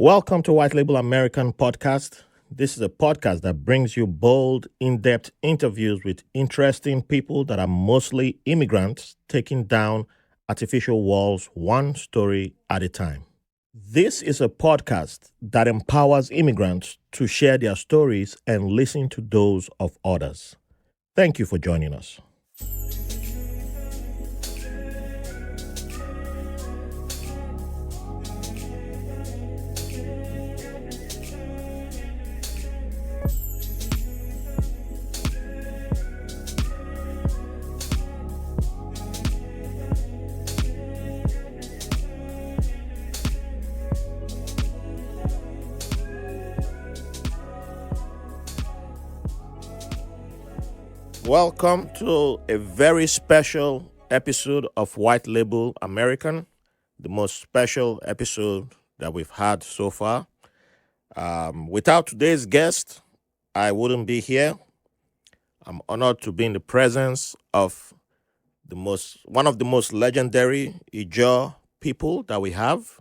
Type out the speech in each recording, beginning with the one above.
Welcome to White Label American Podcast. This is a podcast that brings you bold, in-depth interviews with interesting people that are mostly immigrants taking down artificial walls one story at a time. This is a podcast that empowers immigrants to share their stories and listen to those of others. Thank you for joining us. Welcome to a very special episode of White Label American, the most special episode that we've had so far. Without today's guest, I wouldn't be here. I'm honored to be in the presence of one of the most legendary Ijaw people that we have.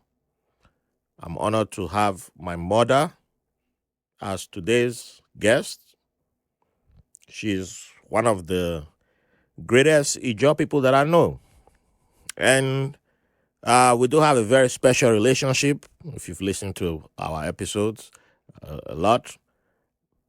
I'm honored to have my mother as today's guest. She's one of the greatest Ijaw people that I know. And we do have a very special relationship, if you've listened to our episodes a lot.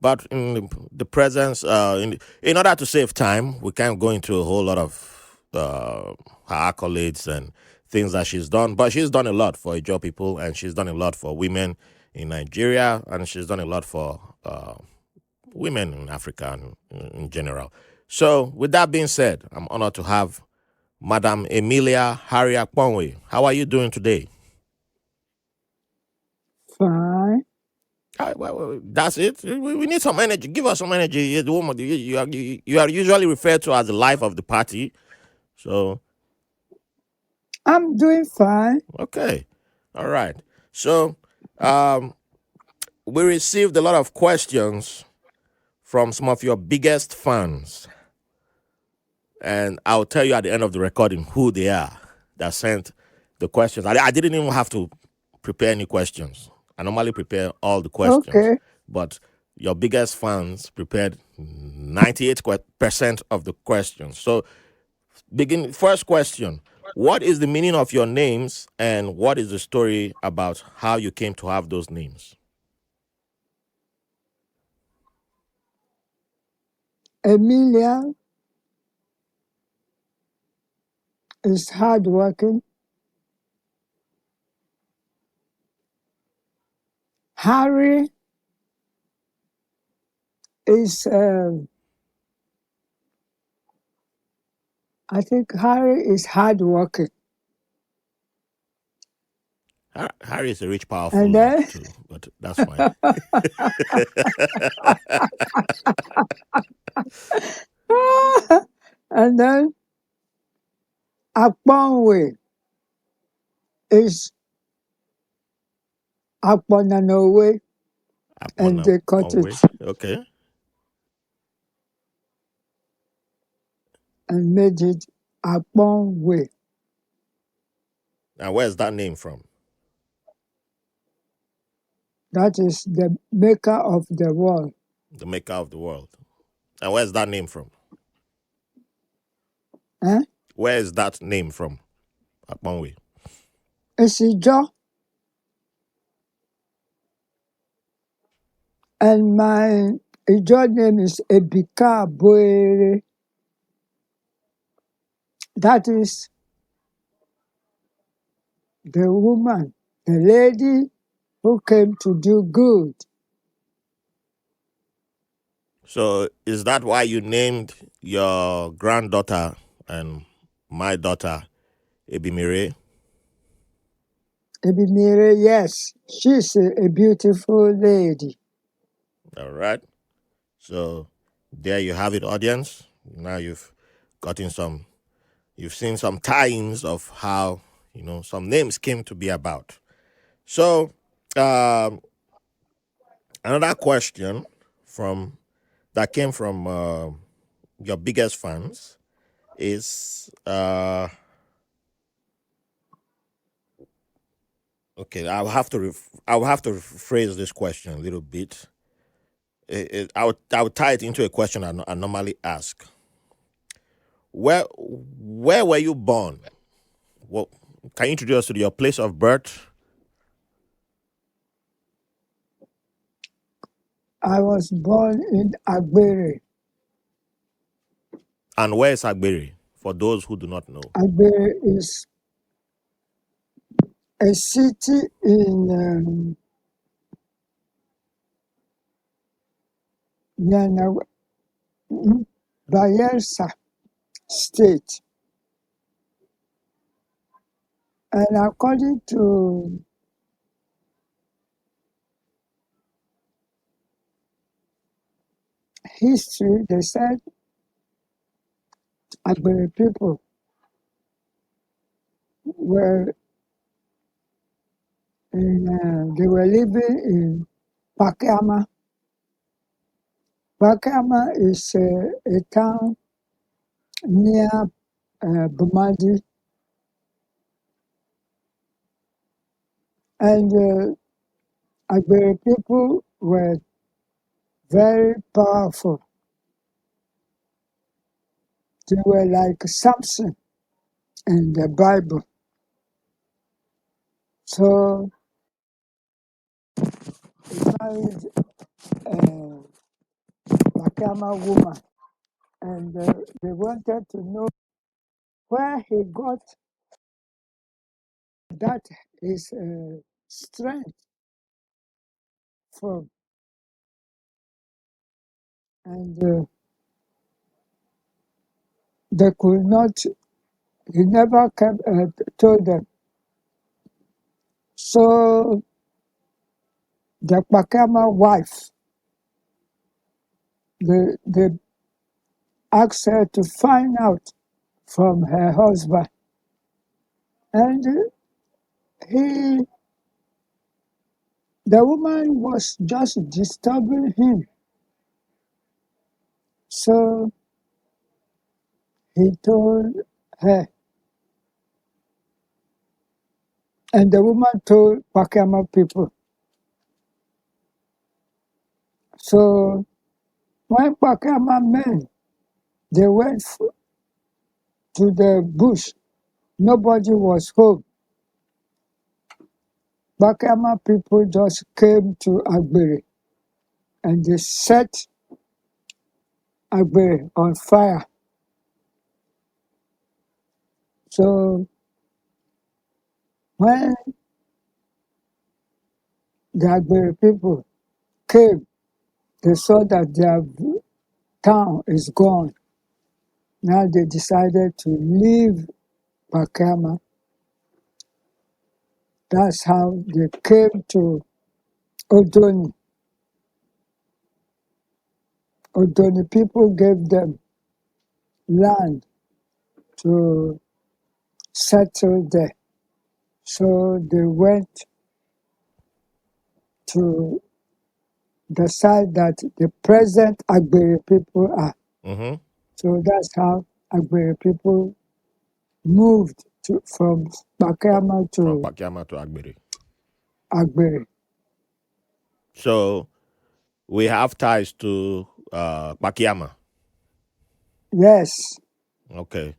But in the presence, in order to save time, we can't go into a whole lot of her accolades and things that she's done. But she's done a lot for Ijaw people, and she's done a lot for women in Nigeria, and she's done a lot for women in Africa in general. So with that being said, I'm honored to have Madam Emelia Harry Akponwei. How are you doing today? Fine. Well, that's it. We need some energy. Give us some energy. You're the woman. You are usually referred to as the life of the party. So, I'm doing fine. okay. All right. So, we received a lot of questions from some of your biggest fans. And I'll tell you at the end of the recording who they are that sent the questions. I didn't even have to prepare any questions. I normally prepare all the questions. Okay. But your biggest fans prepared 98% of the questions. So, first question. What is the meaning of your names, and what is the story about how you came to have those names? Emelia is hardworking. Harry is, I think Harry is hardworking. Harry is a rich, powerful And lord then, too, but that's fine. and then Akponwei is Akponwei, and they cut it Okay. and made it Akponwei. And where's that name from? That is the maker of the world. The maker of the world. And where's that name from? Eh? Where is that name from? Akponwei. It's Ijaw. And my Ijaw name is Agbere. That is the woman, the lady who came to do good. So is that why you named your granddaughter and my daughter Ebimire? Agbere, yes, she's a beautiful lady. All right. So there you have it, audience. Now you've seen some tie-ins of how, some names came to be about. So another question that came from your biggest fans is Okay, I will have to rephrase this question a little bit. I would tie it into a question I normally ask. Where were you born? Well, can you introduce us to your place of birth? I was born in Agbere. And where is Agbere? For those who do not know. Agbere is a city in Bayelsa State. And according to history, they said Agbere people were they were living in Pakama. Pakama is a town near Bumadi, and Agbere people were very powerful. They were like Samson in the Bible. So he married a Pakama woman, and they wanted to know where he got that his strength from. And they could not, he never told them. So the Pakama wife, they asked her to find out from her husband. And the woman was just disturbing him. So he told her, and the woman told Pakama people. So when Pakama men, they went to the bush, nobody was home. Pakama people just came to Agbere and they set Agbere on fire. So when the Agbere people came, they saw that their town is gone. Now they decided to leave Pakama. That's how they came to Odoni. Odoni people gave them land to settle there. So they went to the side that the present Agbere people are. Mm-hmm. So that's how Agbere people moved from Pakama From to Pakiama to Agbere. Agbere. So we have ties to Pakiama. Yes, Okay.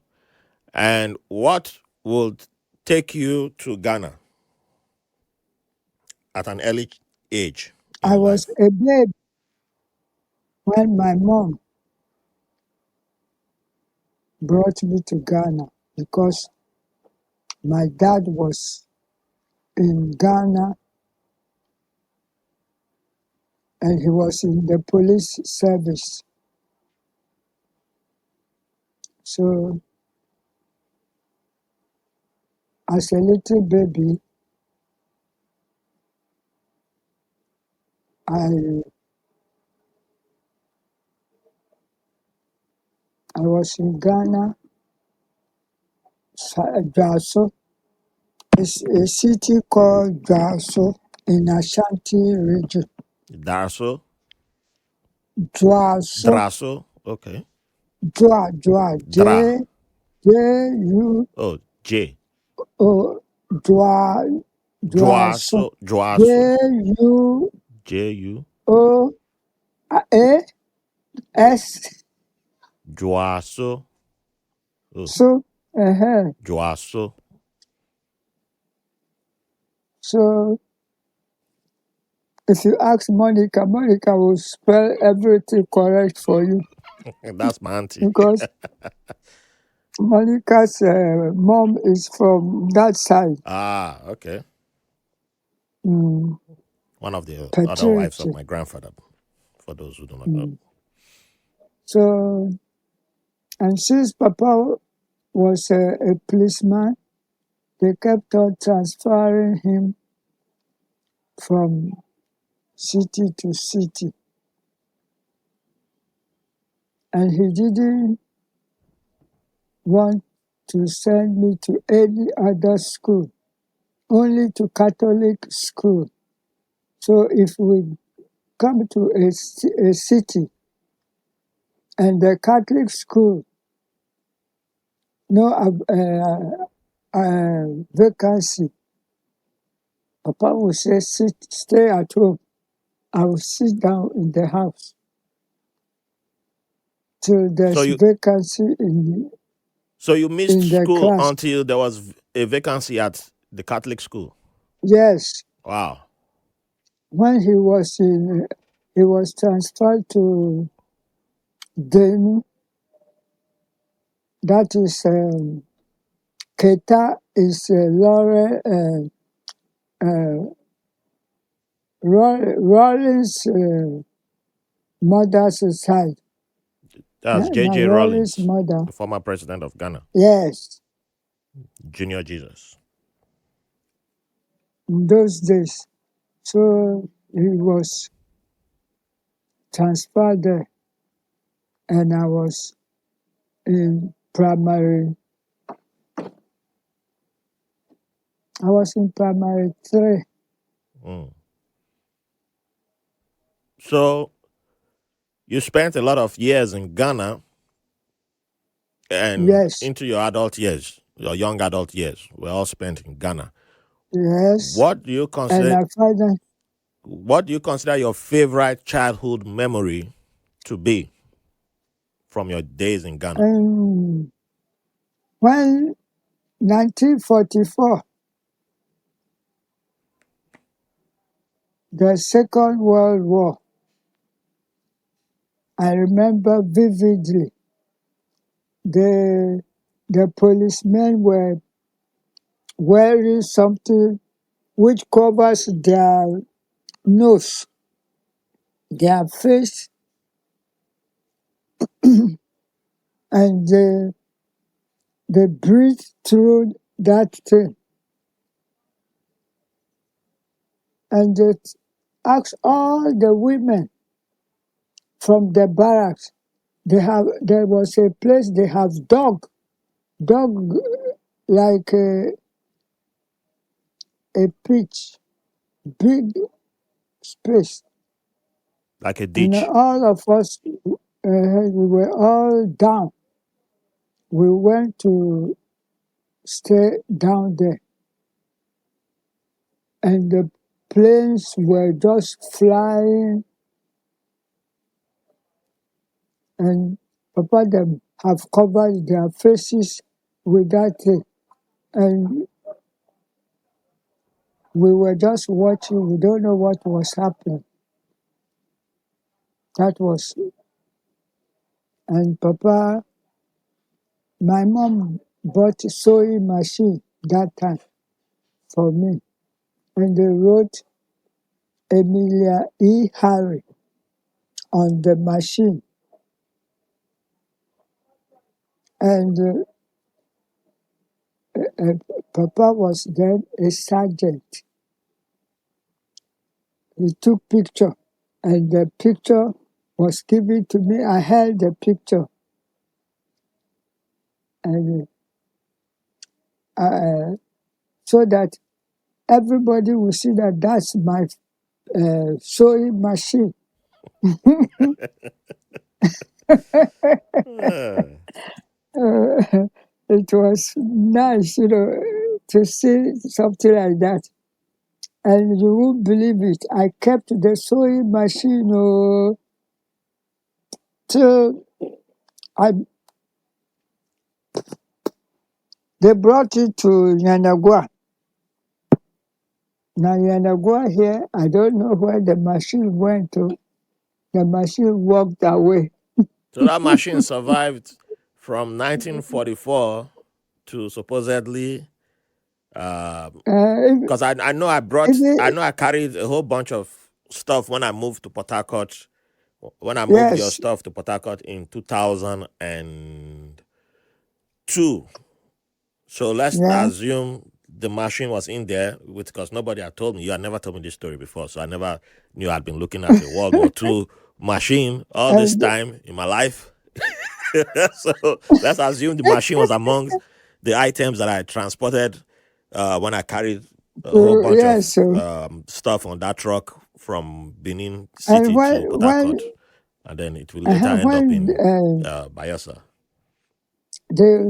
And what would take you to Ghana at an early age in I your was life? a babe when my mom brought me to Ghana because my dad was in Ghana and he was in the police service. So as a little baby, I was in Ghana, Jaso. It's a city called Jaso in Ashanti region. Darso? Jaso, Draso? Okay. Jua, Dra. J U Oh, J. O, Jua. Juaso. Juaso, Juo Ju, A S Juaso, oh, so Juaso. so if you ask Monica, Monica will spell everything correct for you That's my auntie. because Monica's mom is from that side. Ah, okay. Mm, One of the other wives of Patricia. my grandfather, for those who do not know. Mm. So, and since Papa was a policeman, they kept on transferring him from city to city. And he didn't want to send me to any other school, only to Catholic school. So if we come to a city and the Catholic school, no vacancy, Papa will say, stay at home. I will sit down in the house till So there's you vacancy so you missed in the school class. until there was a vacancy at the Catholic school. Yes, Wow. when he was transferred to Benin. That is Keta is Rollins' mother's side. That's Now J.J. Rollins' Rawlings, mother, the former president of Ghana, yes, Junior Jesus. in those days. So he was transferred there, and I was in primary. I was in primary 3. Mm. So you spent a lot of years in Ghana and Yes, into your adult years, your young adult years, were all spent in Ghana. yes, What do you and consider? I find that What do you consider your favorite childhood memory to be from your days in Ghana? when 1944, the Second World War, I remember vividly the policemen were wearing something which covers their nose, their face, and they breathe through that thing. And they asked all the women from the barracks. There was a place they have dog like a pitch, big space. Like a And ditch. all of us, we were all down. We went to stay down there. And the planes were just flying. And Papa them have covered their faces with that thing. And we were just watching. We don't know what was happening. That was, and Papa, my mom bought a sewing machine that time for me. And they wrote Emelia Harry on the machine. And Papa was then a sergeant. He took picture, and the picture was given to me. I held the picture, and so that everybody will see that that's my sewing machine. It was nice, to see something like that. And you won't believe it. I kept the sewing machine till they brought it to Yanagua. Now Yanagua here, I don't know where the machine went to. The machine walked away. So that machine survived from 1944 to supposedly, because I know I know I carried a whole bunch of stuff when I moved to Port Harcourt. When I moved your yes, stuff to Port Harcourt in 2002. So let's yeah. assume the machine was in there, because nobody had told me. You had never told me this story before, so I never knew I'd been looking at a World War II machine all this And time in my life. So let's assume the machine was among the items that I transported when I carried a whole bunch yes, of stuff on that truck from Benin and City to Port Harcourt, and then it will later end up when in Bayelsa. they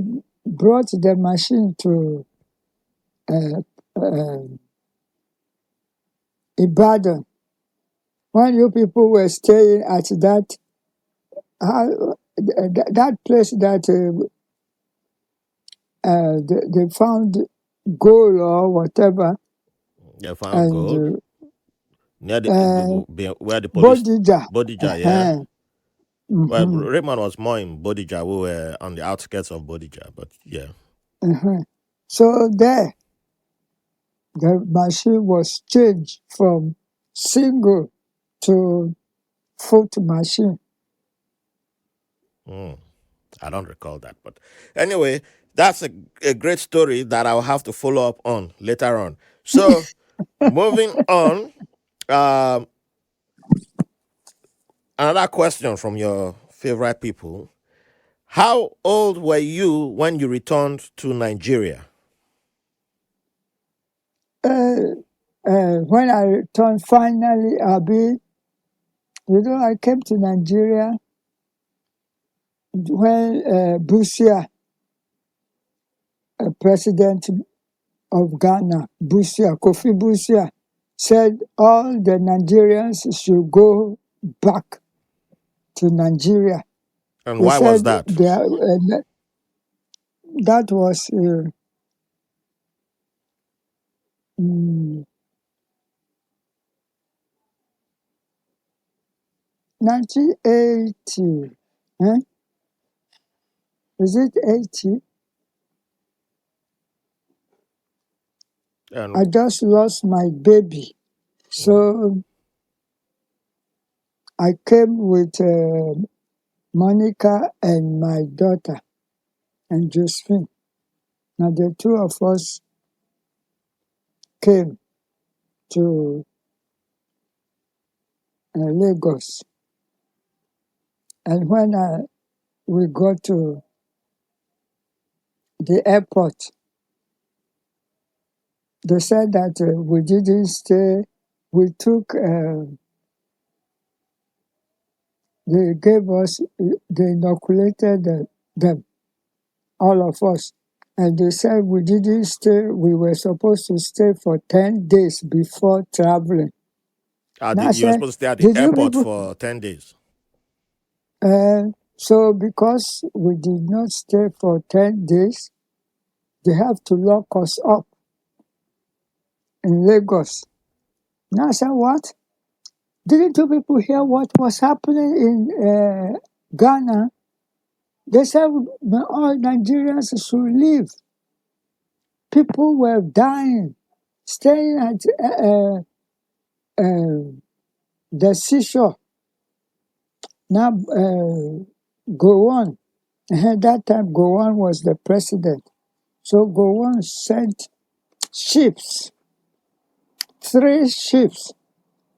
brought the machine to uh, uh, Ibadan, when you people were staying at that that place that they found gold or whatever, They found gold and near where the police Bodija. Bodija, yeah. Uh-huh. Well, Mhm, Raymond was more in Bodija. We were on the outskirts of Bodija, but yeah. uh-huh. So there, the machine was changed from single to foot machine. Mm, I don't recall that, but anyway, that's a great story that I'll have to follow up on later on. So, moving on, um, another question from your favorite people. How old were you when you returned to Nigeria? Uh, when I returned finally, I came to Nigeria when Busia, president of Ghana, Kofi Busia, said all the Nigerians should go back to Nigeria. And He why was said that? that was 1980. Eh? Is it 80? I And just lost my baby. So I came with Monica and my daughter and Josephine. Now the two of us came to Lagos. And when we got to the airport, they said that we didn't stay. We took, they gave us, they inoculated them, all of us. And they said we didn't stay. We were supposed to stay for 10 days before traveling. Now I you were said, supposed to stay at the did you airport people? for 10 days. So because we did not stay for 10 days, they have to lock us up in Lagos. Now I said, what? Didn't you people hear what was happening in Ghana? They said all Nigerians should leave. People were dying, staying at the seashore. Now, Gowon, at that time, Gowon was the president. So Gowon sent ships, 3 ships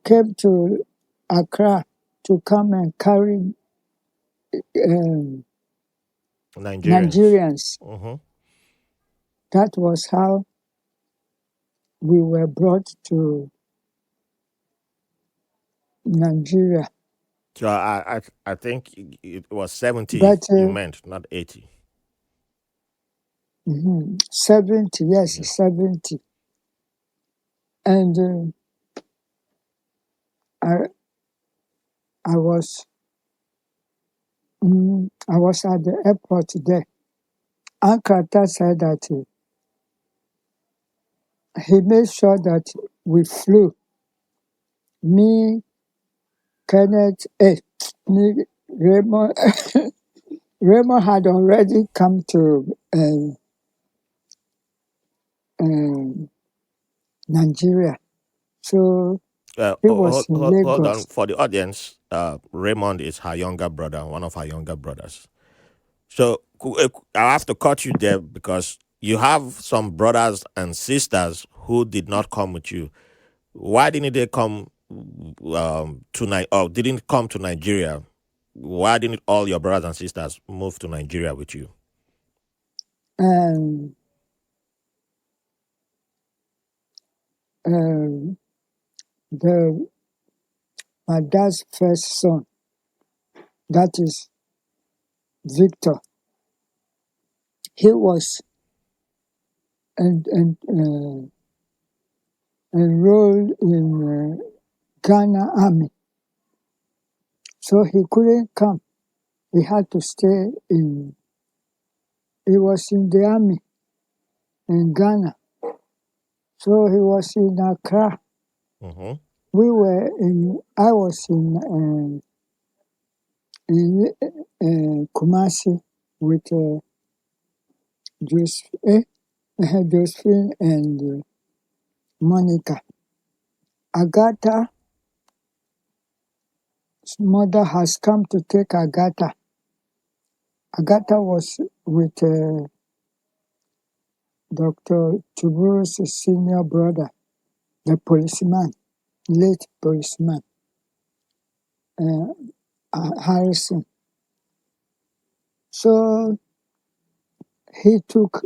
came to Accra to come and carry Nigerians. Nigerians. Mhm. That was how we were brought to Nigeria. So I think it was 70 But you meant, not 80. 70, yes, Yeah. 70. And I I was I was at the airport there. Agatha said that he made sure that we flew. Me, Kenneth, me, Raymond. Raymond had already come to Nigeria, so he was in Hold on Lagos. for the audience. Raymond is her younger brother, one of her younger brothers. So I have to cut you there because you have some brothers and sisters who did not come with you. Why didn't they come or didn't come to Nigeria? Why didn't all your brothers and sisters move to Nigeria with you? Um, um, the my dad's first son, that is Victor, he was enrolled in Ghana Army, so he couldn't come. He had to stay in. He was in the army in Ghana, so he was in Accra. Mm-hmm. We were in. I was in Kumasi with Josephine and Monica. Agatha's mother has come to take Agatha. Agatha was with Dr. Tuburu's senior brother, the policeman, late policeman, Harrison. So he took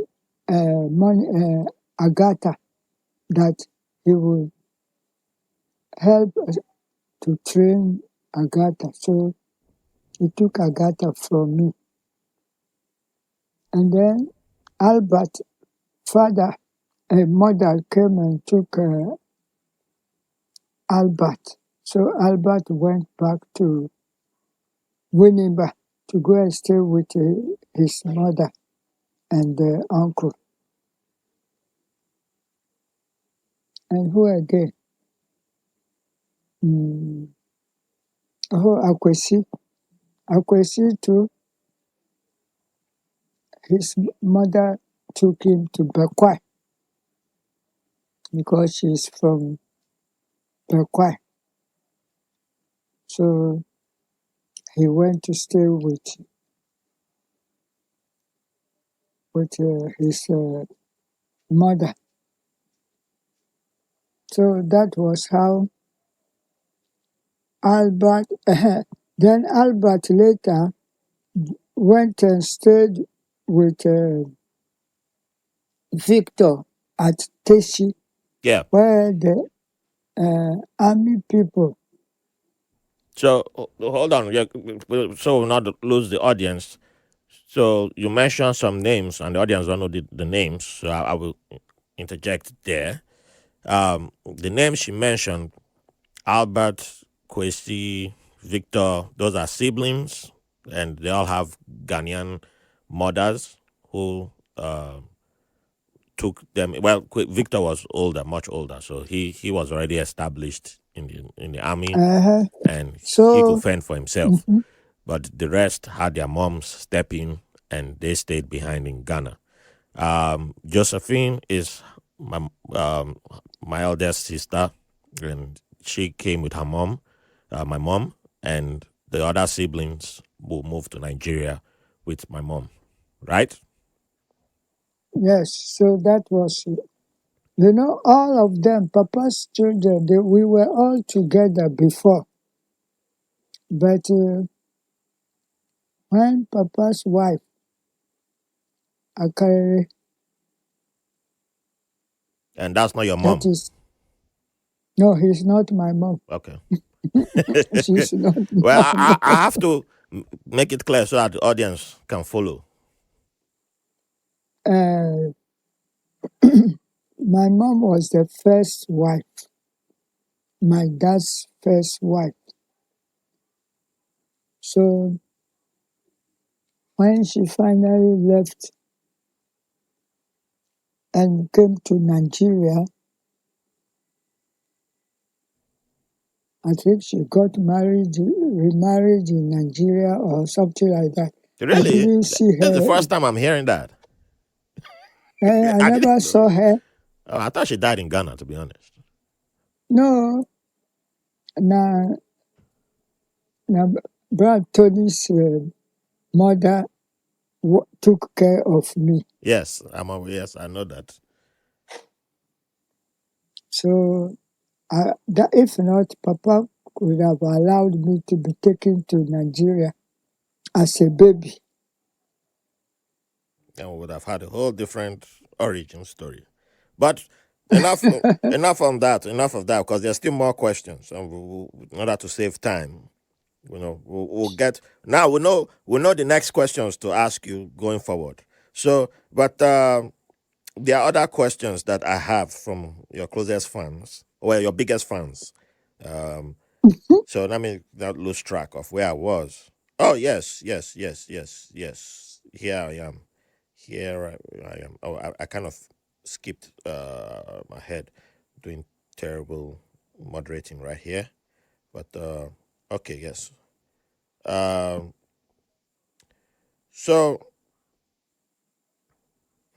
Agatha that he would help to train Agatha. So he took Agatha from me. And then Albert, mother came and took Albert. So Albert went back to Winneba to go and stay with his mother and uncle. And who again? Akwesi. Akwesi too. His mother took him to Bekwai because she's from Bekwai. So he went to stay with his mother. So that was how Albert. Then Albert later went and stayed with Victor at Teshi, Yeah. where the army people. So hold on. Yeah, so we'll not lose the audience. So you mentioned some names, and the audience don't know the names. So I will interject there. The names she mentioned, Albert, Kwesi, Victor, those are siblings, and they all have Ghanaian mothers who took them. Well, Victor was older, much older, so he was already established in the army, and he could So fend for himself. But the rest had their moms step in, and they stayed behind in Ghana. Josephine is my eldest sister, and she came with her mom, my mom, and the other siblings will move to Nigeria with my mom, right? yes, so that was, all of them, Papa's children, we were all together before. But when Papa's wife, Akare, And that's not your that mom. is, no, he's not my mom. Okay. She's not Well, my mom. I have to make it clear so that the audience can follow. Uh, My mom was the first wife, my dad's first wife. So when she finally left and came to Nigeria, I think she got married, remarried in Nigeria or something like that. I Really? didn't see That's the her. first time I'm hearing that. I I didn't never know. saw her. Oh, I thought she died in Ghana, to be honest. No, now Brad Tony's mother took care of me. Yes, yes, I know that. So if not, Papa would have allowed me to be taken to Nigeria as a baby. And we would have had a whole different origin story. But enough, enough on that. Enough of that, because there's still more questions, and in order to save time, we'll get now. We know the next questions to ask you going forward. So, but there are other questions that I have from your closest fans, or your biggest fans. Um, so let me not lose track of where I was. Oh yes, yes, yes, yes, yes. Here I am. Here I am. Oh, I kind of skipped my head, doing terrible moderating right here. But okay, yes. Um, so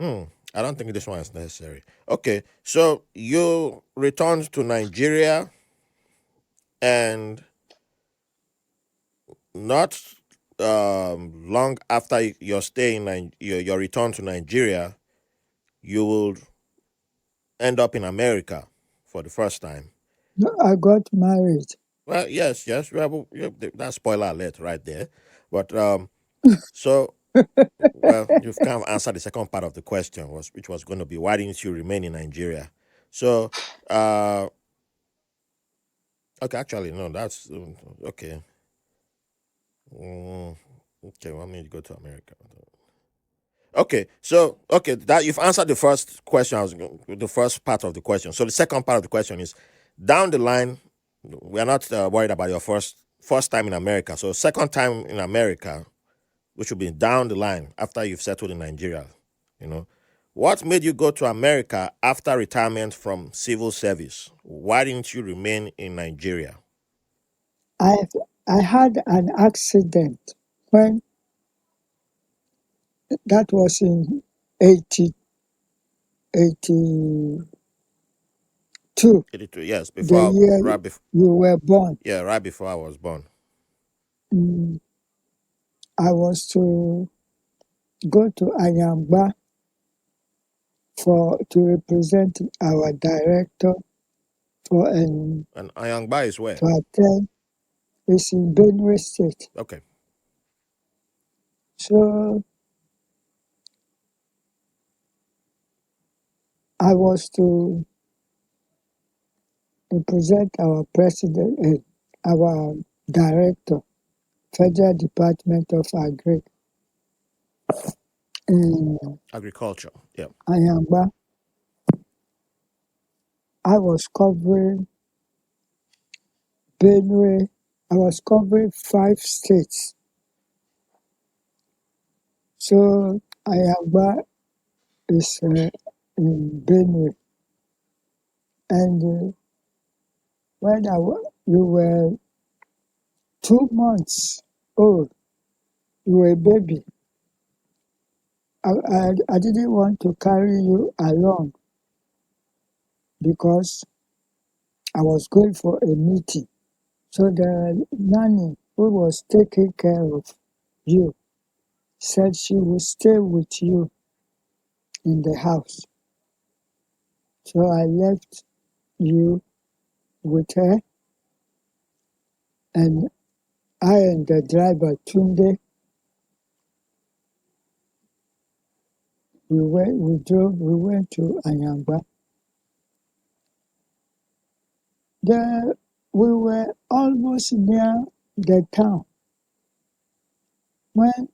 I don't think this one is necessary. Okay, so you returned to Nigeria, and not long after your stay in your return to Nigeria, you will end up in America for the first time. I got married. Well, yes, yes. Well, that's spoiler alert right there. But so well, you've kind of answered the second part of the question, which was going to be why didn't you remain in Nigeria? So, okay, actually, no, that's okay. Mm, okay, want me to go to America? Okay, so that you've answered the first question. The first part of the question. So the second part of the question is, down the line, we are not worried about your first time in America. So second time in America, which will be down the line after you've settled in Nigeria. What made you go to America after retirement from civil service? Why didn't you remain in Nigeria? I had an accident when that was in 1882, 82, yes, the before year right before, you were born. yeah, right before I was born. Mm, I was to go to Agba to represent our director for And Ayangba is where? to attend. It's in Benue State. Okay. So I was to represent our president, our director, Federal Department of Agri in Agriculture. Yeah. Ayamba. I was covering Benue. I was covering 5 states. So Ayamba is in Benue. And when you were 2 months old, you were a baby, I didn't want to carry you along because I was going for a meeting. So the nanny who was taking care of you said she would stay with you in the house. So I left you with her, and I and the driver Tunde, we went to Anyangba. There we were almost near the town when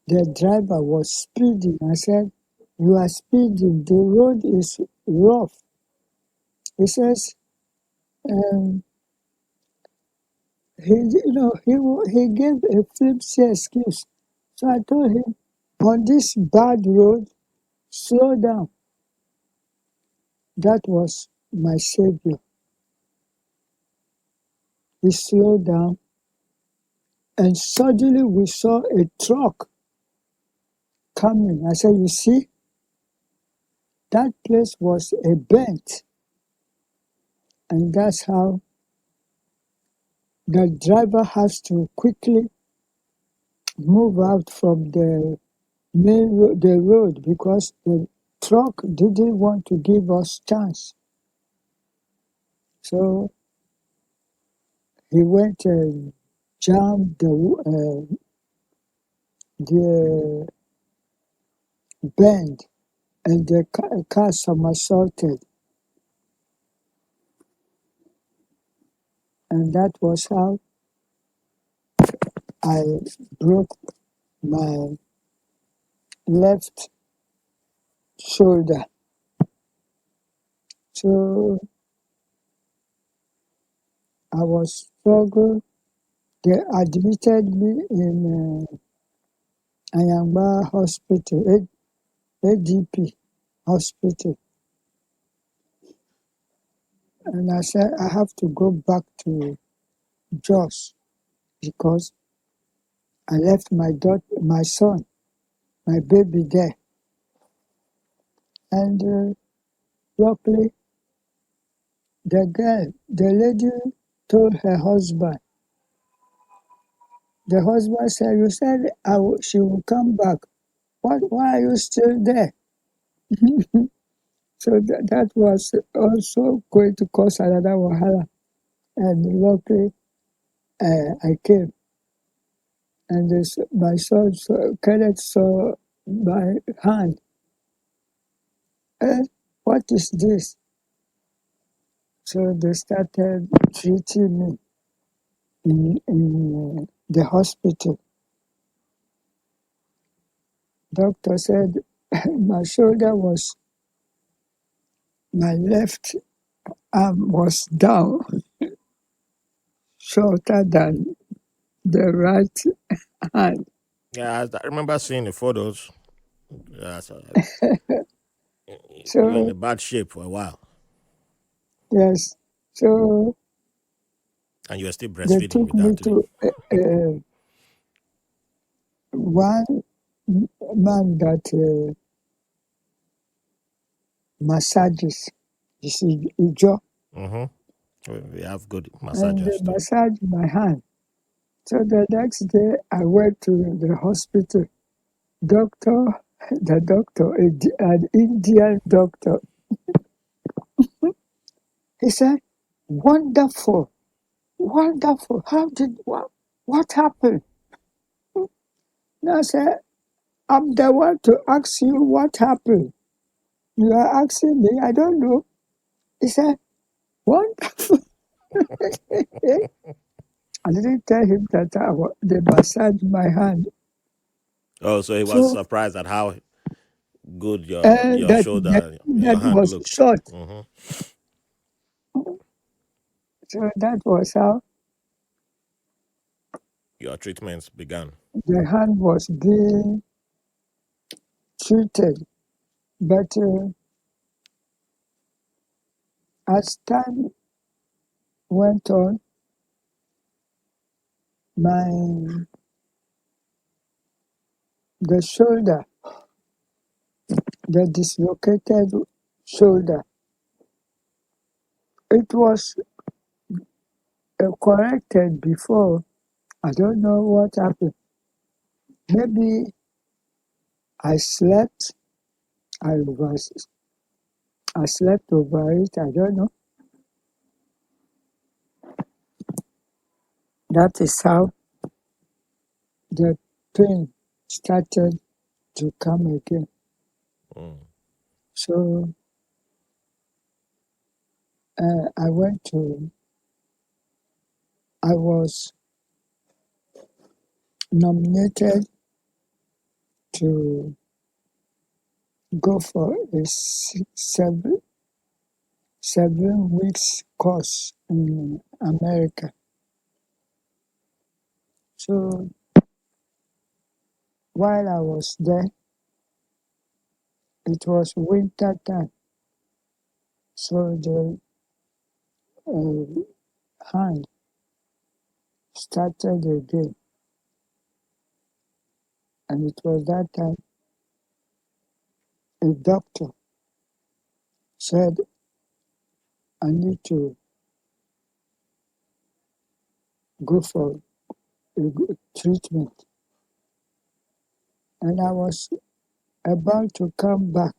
the driver was speeding. I said, you are speeding. The road is rough. He says, um, he gave a flimsy excuse. So I told him, on this bad road, slow down. That was my savior. He slowed down, and suddenly we saw a truck coming. I said, you see, that place was a bend. And that's how the driver has to quickly move out from the the road, because the truck didn't want to give us chance. So he went and jammed the bend, and the car somersaulted. And that was how I broke my left shoulder. So I was struggling. They admitted me in Agua Hospital, ADP Hospital. And I said, I have to go back to Jos because I left my son, my baby there. And luckily, the lady told her husband. The husband said, you said she will come back. Why are you still there? So that was also going to cause another wahala. And luckily, I came. And my son, Kenneth, saw my hand. What is this? So they started treating me in the hospital. Doctor said my left arm was down, shorter than the right hand. Yeah, I remember seeing the photos. So you were in So, a bad shape for a while, yes, so and you were still they breastfeeding took with me that too. to one man that massages, you see, Ijaw, Mm-hmm. We have good and they massagers too. massaged my hand. So the next day, I went to the hospital. The doctor, an Indian doctor, he said, wonderful, wonderful. What happened? And I said, I'm the one to ask you what happened. You are asking me, I don't know. He said, wonderful. I didn't tell him that they massaged my hand. Oh, so he was So surprised at how good your shoulder, that your hand was looked. short. Hmm. So that was how Your treatments began. the hand was being treated. But as time went on, the shoulder, the dislocated shoulder, it was corrected before. I don't know what happened. Maybe I slept. I was. I slept over it. I don't know. That is how the pain started to come again. Mm. So I went to. I was nominated to go for a 7 weeks course in America. So while I was there, it was winter time. So the hand started again. And it was that time a doctor said, I need to go for a treatment. And I was about to come back.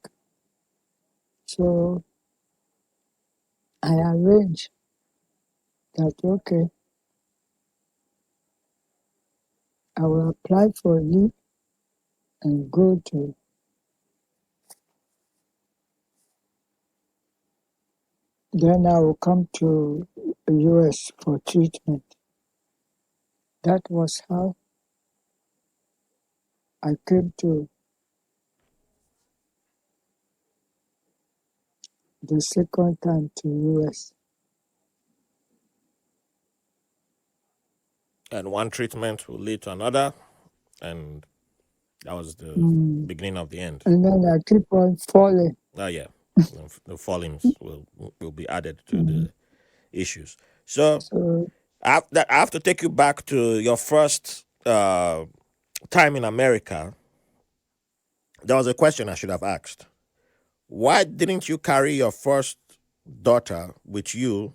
So I arranged that, okay, I will apply for leave and go to, then I will come to the US for treatment. That was how I came to the second time to US. And one treatment will lead to another, and that was the Mm. beginning of the end. And then I keep on falling. Oh yeah, the fallings will be added to the issues. So So I have to take you back to your first time in America. There was a question I should have asked. Why didn't you carry your first daughter with you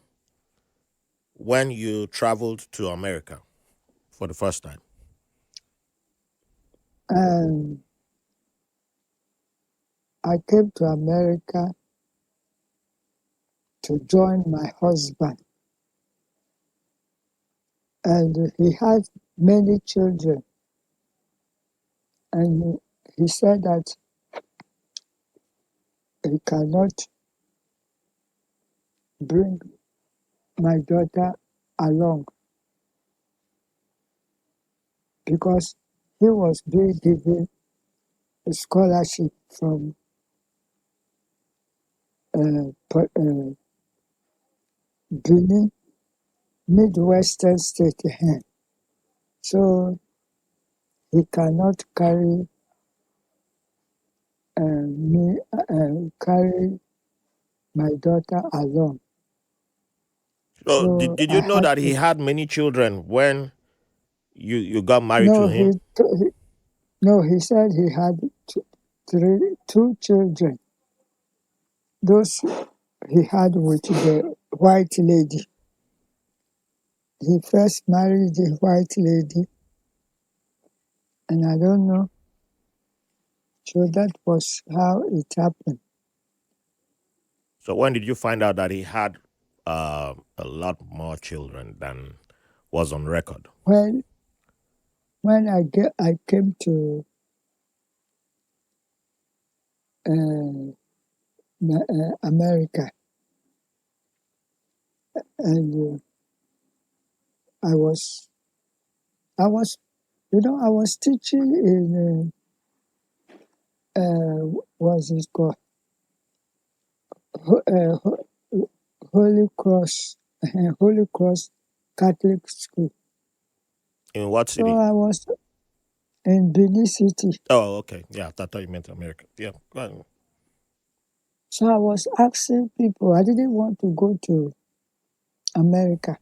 when you traveled to America for the first time? I came to America to join my husband. And he had many children. And he said that he cannot bring my daughter along because he was being given a scholarship from Benin, Midwestern state. So he cannot carry carry my daughter along. So So did you I know had that he to. had many children when you got married to No, him? he said he had two children. Those he had with the white lady. He first married the white lady, and I don't know. So that was how it happened. So when did you find out that he had a lot more children than was on record? When I came to America, and I was, I was teaching in what's it called, Holy Cross, Holy Cross Catholic School. In what So city? I was in Benin City. Oh, okay. Yeah, I thought you meant America. Yeah. Go ahead. So I was asking people. I didn't want to go to America.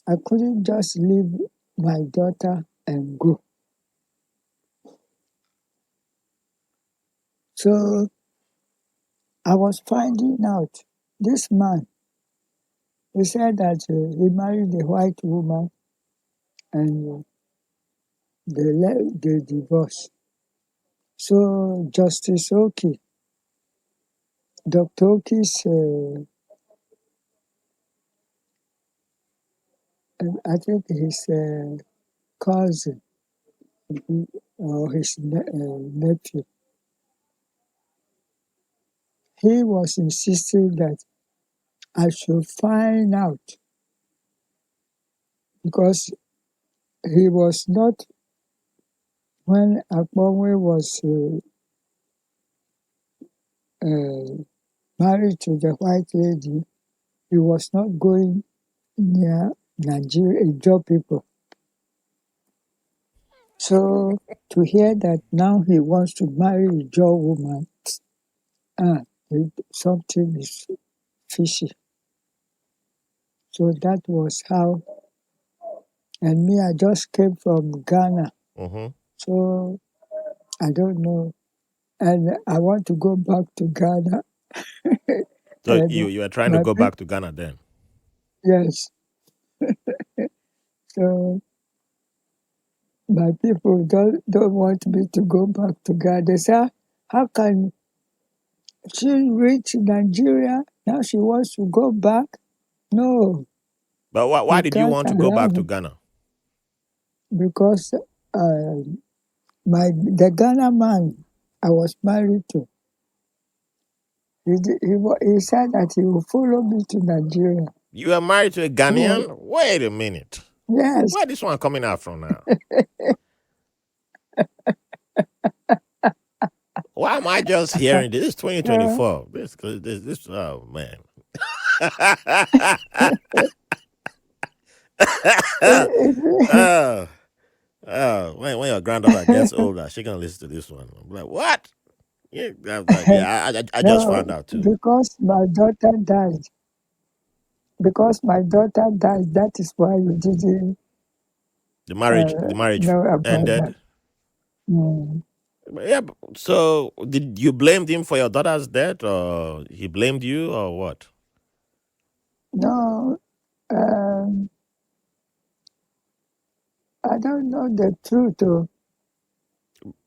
I couldn't just leave my daughter and go. So I was finding out this man. He said that he married a white woman and they divorced. So Justice Oki, Dr. Oki's, I think his cousin or his nephew, he was insisting that I should find out because he was not when Akponwei was married to the white lady, he was not going near Nigeria, Ijaw people. So to hear that now he wants to marry a Ijaw woman, something is fishy. So that was how, and me, I just came from Ghana. Mm-hmm. So I don't know. And I want to go back to Ghana. So And you are trying to my go back to Ghana then? yes. So my people don't want me to go back to Ghana. They say, how can she reach Nigeria? Now she wants to go back? No, But why you did you can't want to go allow back to her Ghana? because the Ghana man I was married to, he said that he will follow me to Nigeria. You are married to a So, Ghanaian? Wait a minute. yes. Where this one coming out from now? Why am I just hearing this? This is Uh, 2024. This oh man. oh, when your granddaughter gets older, she gonna listen to this one. I'm like, what? Yeah, I just found no, out too. because my daughter died. Because my daughter died, that is why you didn't The marriage know about that. ended. Mm. Yeah. So did you blame him for your daughter's death, or he blamed you, or what? No, um, I don't know the truth,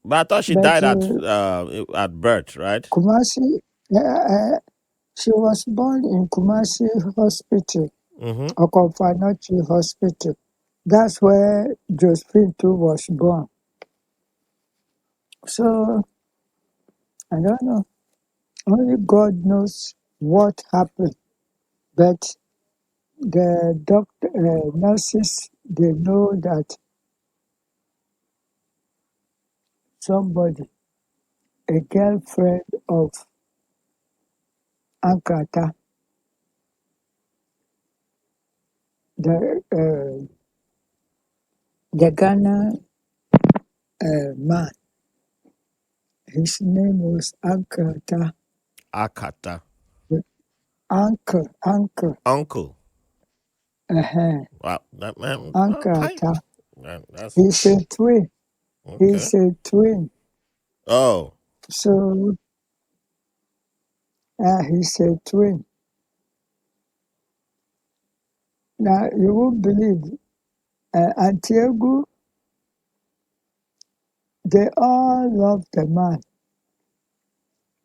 But I thought she but died at birth, right? Kumasi, she was born in Kumasi Hospital, Mm-hmm. Okonfanochi Hospital. That's where Josephine too was born. So I don't know. Only God knows what happened. But the nurses, they know that somebody, a girlfriend of Agatha, the Ghana man, his name was Agatha. Akata. Uncle. Uh-huh, Wow, that man. Okay. Agatha. That's He's a twin. okay. He's a twin. Oh, So he's a twin. Now you won't believe, Antiago, they all love the man.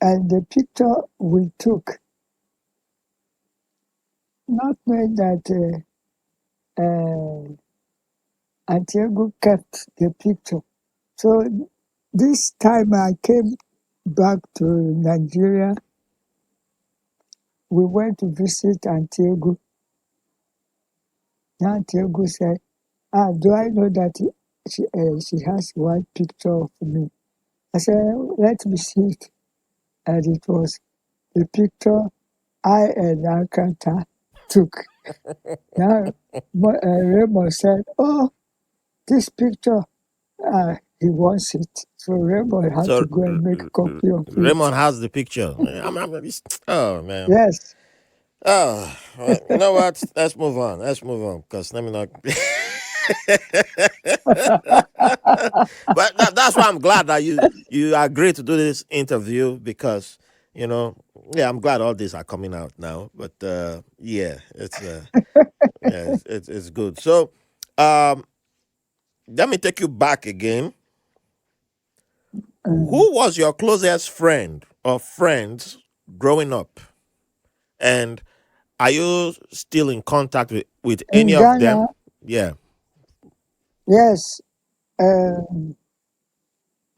And the picture we took, not knowing that Antiago kept the picture. So this time I came back to Nigeria, we went to visit Antiago. Antiago said, do I know that she has one picture of me? I said, let me see it. And it was the picture I and Agatha took. Now, Raymond said, oh, this picture, he wants it. So Raymond had to so go and make a copy of it. Raymond has the picture. Oh man. Yes. Oh, well, you know what? Let's move on. Let's move on because let me not. But that's why I'm glad that you agreed to do this interview because yeah, I'm glad all these are coming out now. But yeah, it's good. So um, let me take you back again. Um, Who was your closest friend or friends growing up, and are you still in contact with any in of Ghana, them? Yeah. yes,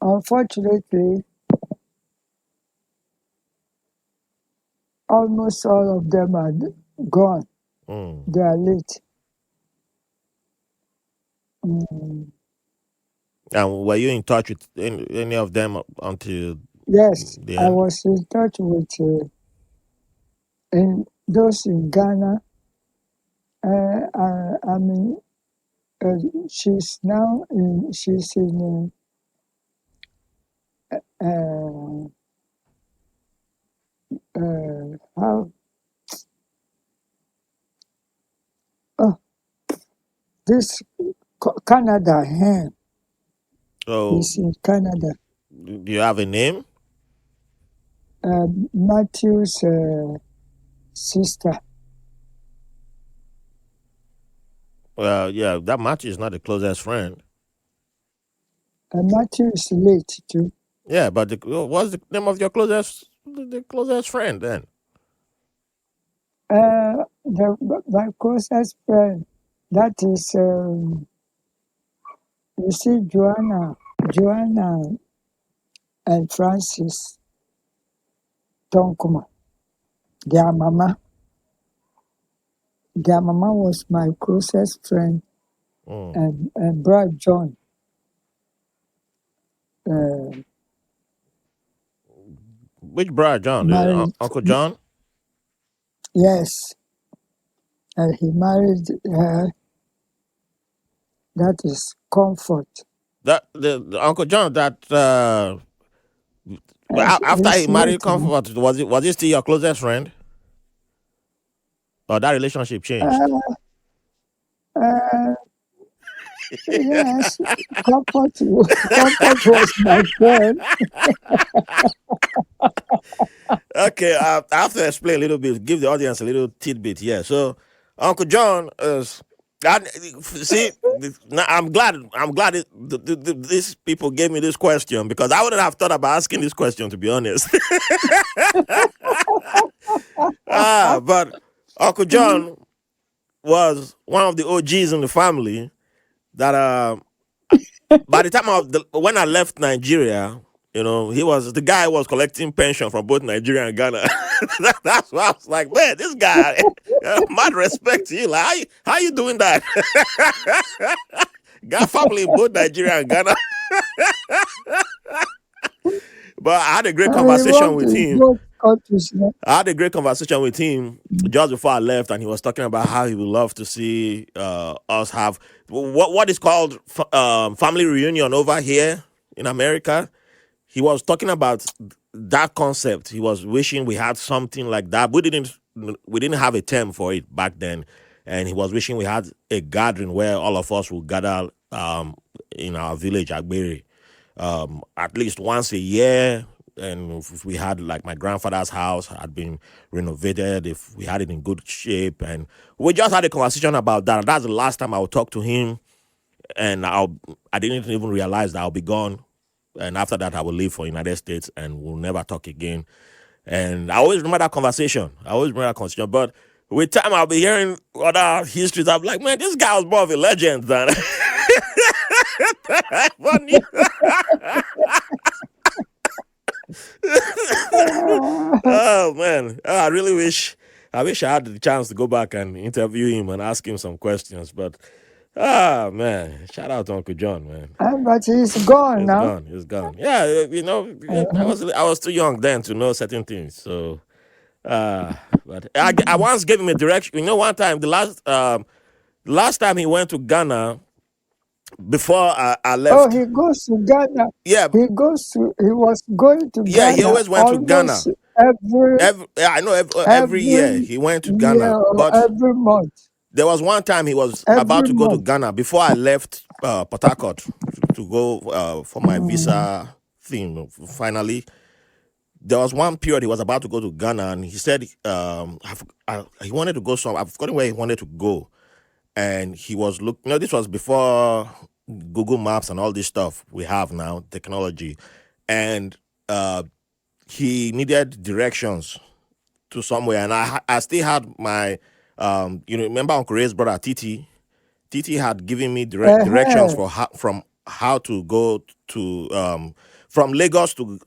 unfortunately, almost all of them are gone. Mm. They are late. Mm, And were you in touch with any of them until? Yes, I Yeah. was in touch with in those in Ghana. I mean, she's in how oh this Canada. So, He's in Canada. do you have a name? Matthew's sister. Well, yeah, that Matthew is not the closest friend. Matthew is late too. Yeah, but what's the name of your the closest friend then? My closest friend, that is, you see, Joanna and Francis Tonkuma. Their mama, their mama was my closest friend, Mm. and Brad John. Uh, Which brother, John? married, Uncle John? yes, and he married her. That is Comfort. That the Uncle John that after he He's married late now. Comfort, was he still your closest friend? Or that relationship changed? Uh, uh, yes, Comfort, Comfort was my friend. Okay, I have to explain a little bit, give the audience a little tidbit here. So, Uncle John is. See, now I'm glad these people gave me this question because I wouldn't have thought about asking this question, to be honest. But Uncle John was one of the OGs in the family that by the time when I left Nigeria, he was the guy who was collecting pension from both Nigeria and Ghana. That's why I was like, man, this guy, mad respect to you. Like, how you doing that? Got family in both Nigeria and Ghana. But I had a great I conversation worked with in him. both countries. I had a great conversation with him just before I left, and he was talking about how he would love to see us have what is called family reunion over here in America. He was talking about that concept. He was wishing we had something like that. We didn't have a term for it back then, and he was wishing we had a gathering where all of us would gather in our village, Agbere, at least once a year. And if we had, like, my grandfather's house had been renovated, if we had it in good shape, and we just had a conversation about that. That's the last time I would talk to him, and I didn't even realize that I'll be gone, and after that I will leave for United States, and we'll never talk again. And I always remember that conversation. But with time, I'll be hearing other histories. I'm like, man, this guy was more of a legend than. Funny. Oh man, I wish I had the chance to go back and interview him and ask him some questions. But man, shout out to Uncle John, man. But he's gone It's now. gone. It's gone. Yeah, Uh-huh. I was too young then to know certain things. So, but I once gave him a direction. One time last time he went to Ghana before I Oh, left. he goes to Ghana. Yeah, He was going to yeah, he Ghana always went to almost Ghana. I know every year every he went to year Ghana, or but every month. there was one time he was about Every to go to month. Ghana before I left Port Harcourt to go for my Mm. visa thing. Finally, there was one period he was about to go to Ghana, and he said he wanted to go I've forgotten where he wanted to go, and he was looking. This was before Google Maps and all this stuff we have now, technology, and he needed directions to somewhere, and I still had my remember Uncle Ray's brother Titi. Titi had given me directions Uh-huh. for how to go to from Lagos to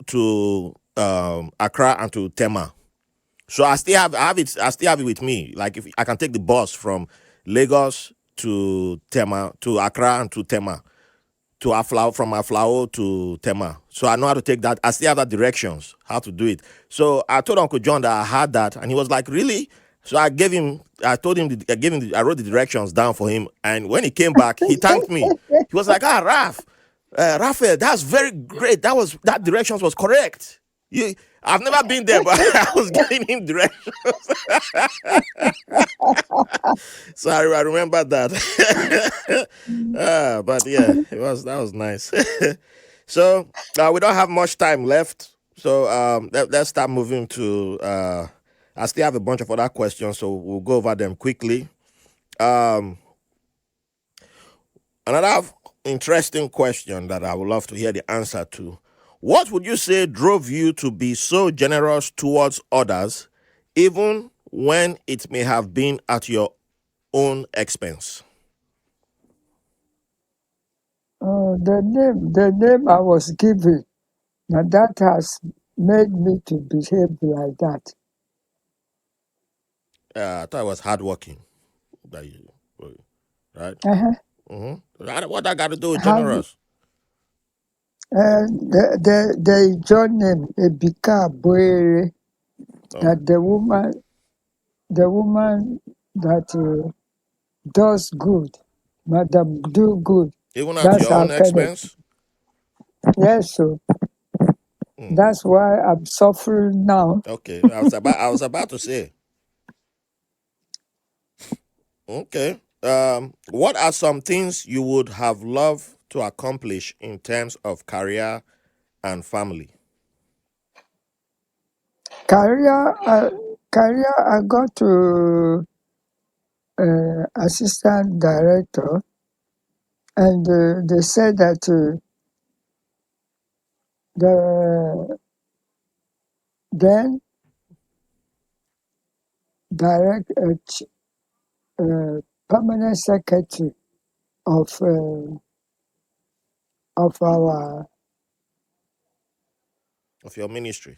Accra and to Tema. So I still have it with me. Like, if I can take the bus from Lagos to Tema, to Accra and to Tema, to Aflao, from Aflao to Tema. So I know how to take that. I still have the directions, how to do it. So I told Uncle John that I had that, and he was like, really? So I gave him, I told him, I wrote the directions down for him. And when he came back, he thanked me. He was like, Raphael, that's very great. That directions was correct. I've never been there, but I was giving him directions. So I remember that. But yeah, that was nice. So we don't have much time left. So let's start moving to. I still have a bunch of other questions, so we'll go over them quickly. Another interesting question that I would love to hear the answer to. What would you say drove you to be so generous towards others, even when it may have been at your own expense? The name I was given, now that has made me to behave like that. I thought it was hardworking. Right? Uh-huh. What I got to do with Hard, generous? the Ijaw name, Agbere, Oh, that the woman that does good, Madam do good. even at That's your how own kind of, expense? yes, so that's why I'm suffering now. Okay, I was about to say. Okay. What are some things you would have loved to accomplish in terms of career and family? Career, I got to assistant director, and they said that the then direct permanent secretary of our Of your ministry,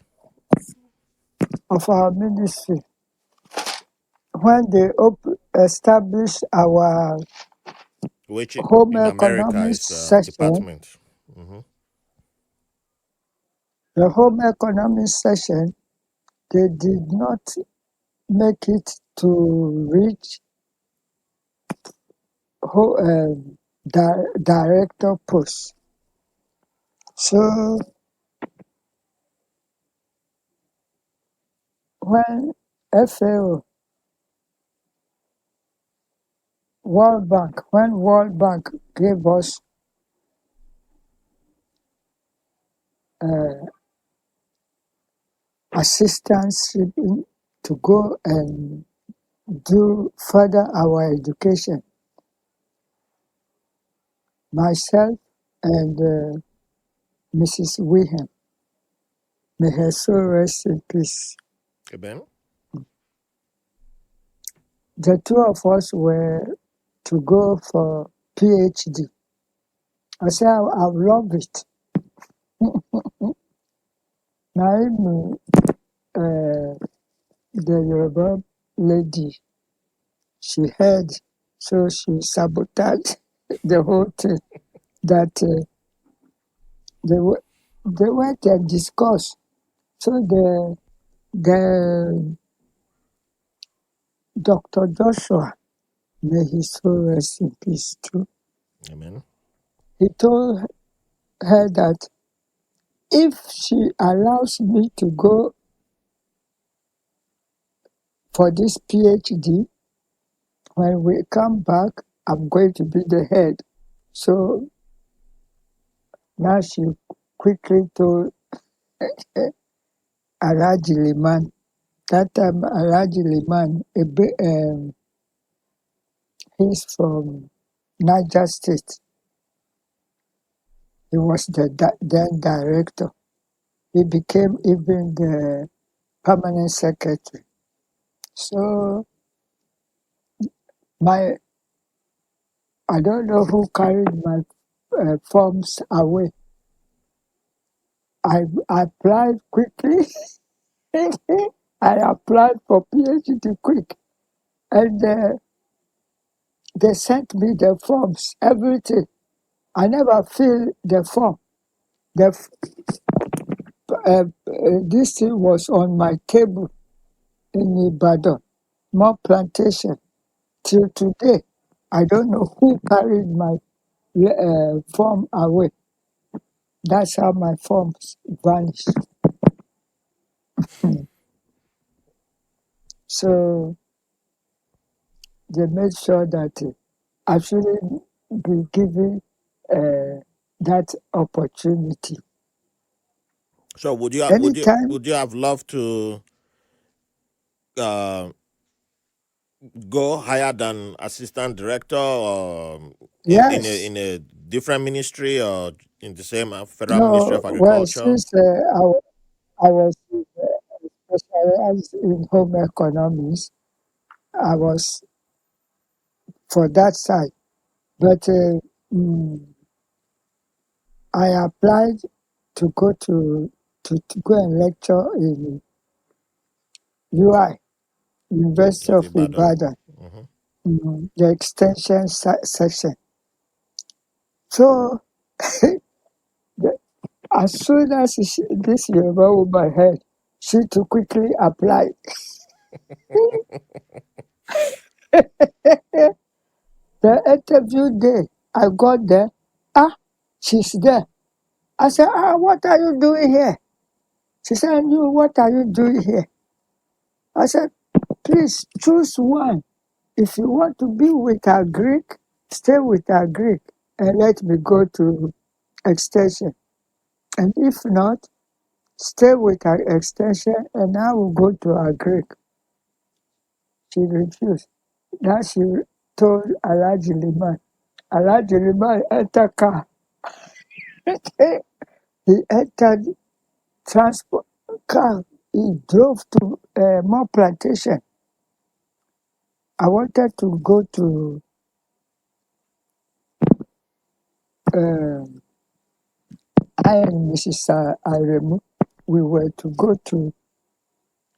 ministry, when they established our which home in America economics is session, department. Mm-hmm. the home economics session, they did not make it to reach director post. So when FAO, World Bank gave us assistance to go and do further our education, myself and Mrs. Wilhelm, may her soul rest in peace. Amen. The two of us were to go for PhD. I said, I love it. Now, the Yoruba lady, she heard, so she sabotaged the whole thing. That they went and discussed. So the Dr. Joshua, may his soul rest in peace too. Amen. He told her that if she allows me to go for this PhD, when we come back, I'm going to be the head. So now she quickly told Alhaji Liman. That time Alhaji Liman, he's from Niger State. He was the then director. He became even the permanent secretary. So I don't know who carried my forms away. I applied quickly. I applied for PhD quick, and they sent me the forms, everything. I never fill the form. The this thing was on my table in Ibadan, more plantation. Till today, I don't know who carried my form away. That's how my forms vanished. So they made sure that I shouldn't be given that opportunity. So Anytime, would you have loved to uh, go higher than assistant director, or yes. in a different ministry, or in the same federal ministry No, of well, agriculture? since I was specialized in home economics, I was for that side. But mm, I applied to go to go and lecture in UI, University Of of Ibadan. Ibadan, Hmm. the extension section. So the, as soon as this Yoruba woman heard, she to quickly apply. The interview day, I got there. Ah, she's there. I said, what are you doing here? She said, you, what are you doing here? I said, please choose one. If you want to be with our Greek, stay with our Greek and let me go to extension. And if not, stay with our extension and I will go to our Greek. She refused. Now she told Alhaji Liman. Alhaji Liman entered car. He entered transport car. He drove to more plantation. I wanted to go to uh, I and Mrs. Aremu. We were to go to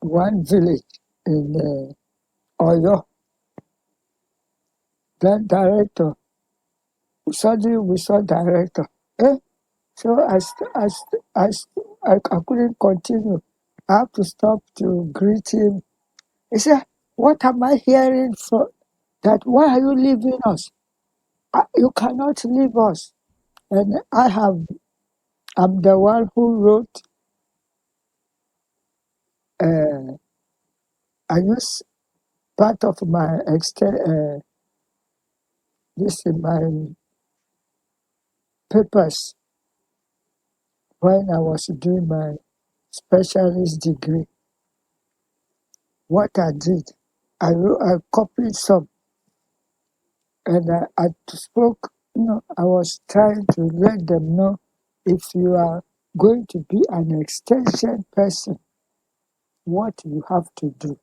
one village in Oyo. Then director, suddenly we saw director. Eh? So I couldn't continue. I have to stop to greet him. He said, what am I hearing from that? Why are you leaving us? You cannot leave us. And I'm the one who wrote, I use part of my this in my papers when I was doing my specialist degree. What I did, I copied some and I spoke, I was trying to let them know if you are going to be an extension person, what you have to do.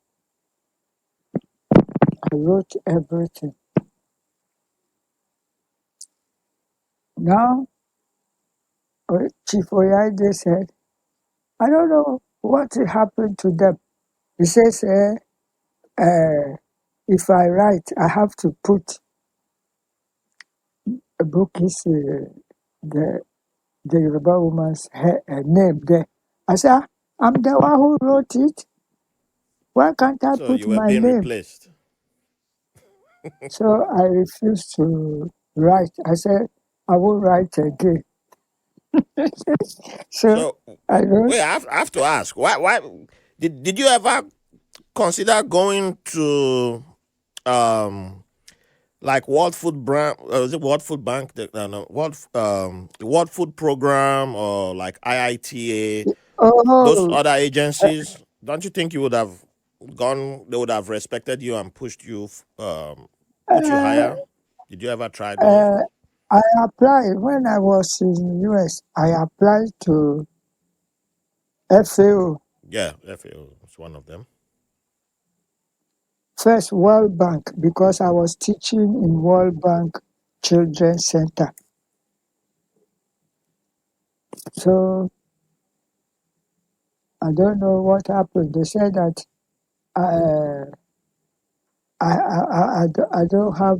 I wrote everything. Now, Chief Oyade said, I don't know what happened to them. He says, if I write, I have to put a book is the Yoruba woman's name there. I said, I'm the one who wrote it. Why can't I So put you were my being name? replaced. So I refused to write. I said, I will write again. So So I wait, wrote, I have to ask, why did you ever consider going to um like World Food Brand, is it World Food Bank? No, World Food Program, or like IITA, those oh, other agencies? Don't you think you would have gone? They would have respected you and put you uh, higher. Did you ever try those? uh, I applied when I was in the US. I applied to FAO, Yeah, FAO is one of them. first World Bank, because I was teaching in World Bank Children's Center. So I don't know what happened. They said that uh, I don't have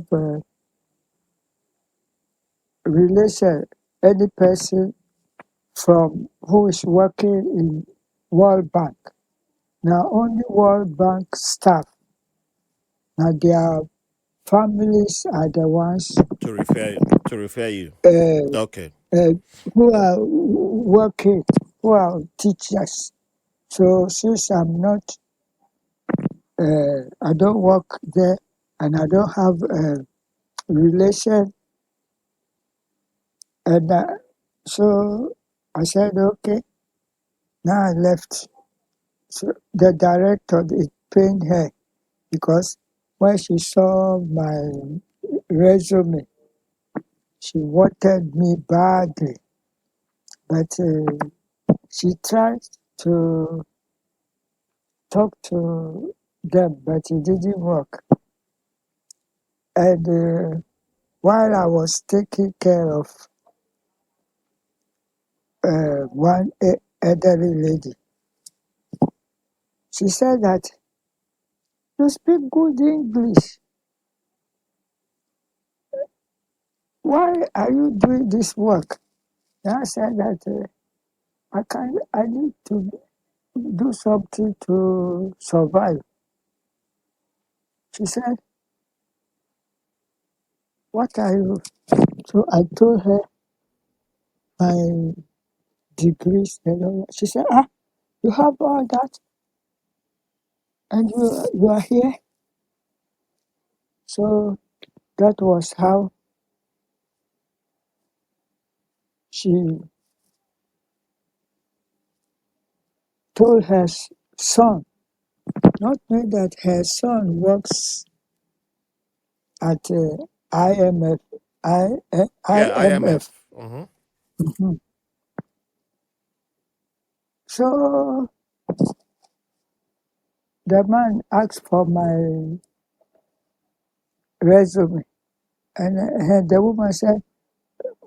relation, any person from who is working in World Bank. Now only World Bank staff. Now their families are the ones to refer you. uh, Okay. uh, who are working, who are teachers. So since I don't work there and I don't have a relation, and so I said, okay, now I left. So the director, it pained her because when she saw my resume, she wanted me badly, but she tried to talk to them, but it didn't work. And while I was taking care of one elderly lady, she said that you speak good English. Why are you doing this work? And I said that I need to do something to survive. She said, what are you? So I told her my degrees and all that. She said, you have all that and you are here. So that was how she told her son, not knowing that her son works at IMF. Yeah, IMF. IMF. Mm-hmm. Mhm. So the man asked for my resume, and the woman said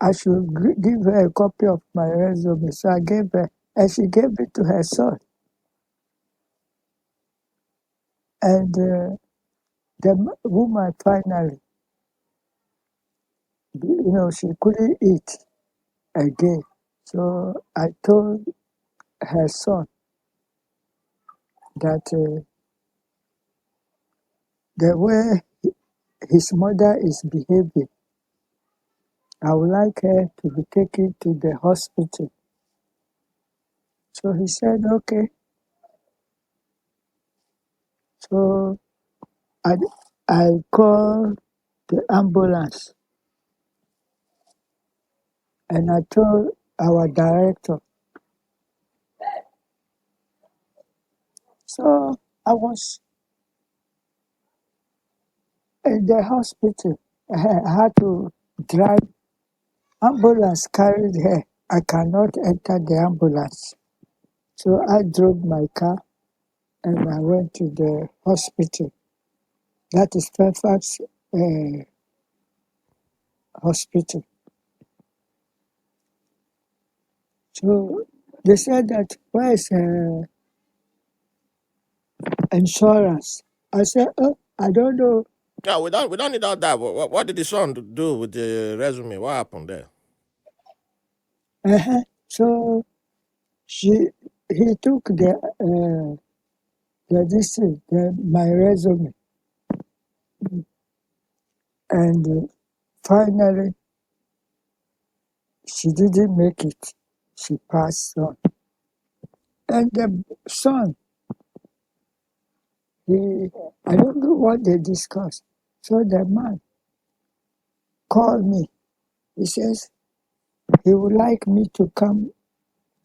I should give her a copy of my resume. So I gave her, and she gave it to her son. And the woman finally, she couldn't eat again. So I told her son that the way his mother is behaving, I would like her to be taken to the hospital. So he said, okay. So I, I called the ambulance and I told our director. So I was in the hospital. I had to drive. Ambulance carried her. I cannot enter the ambulance. So I drove my car and I went to the hospital. That is Fairfax Hospital. So they said that, where is insurance? I said, oh, I don't know. No, we don't need all that. What did the son do with the resume? What happened there? So he took my resume, and finally she didn't make it. She passed on. And the son, I don't know what they discussed. So the man called me. He says he would like me to come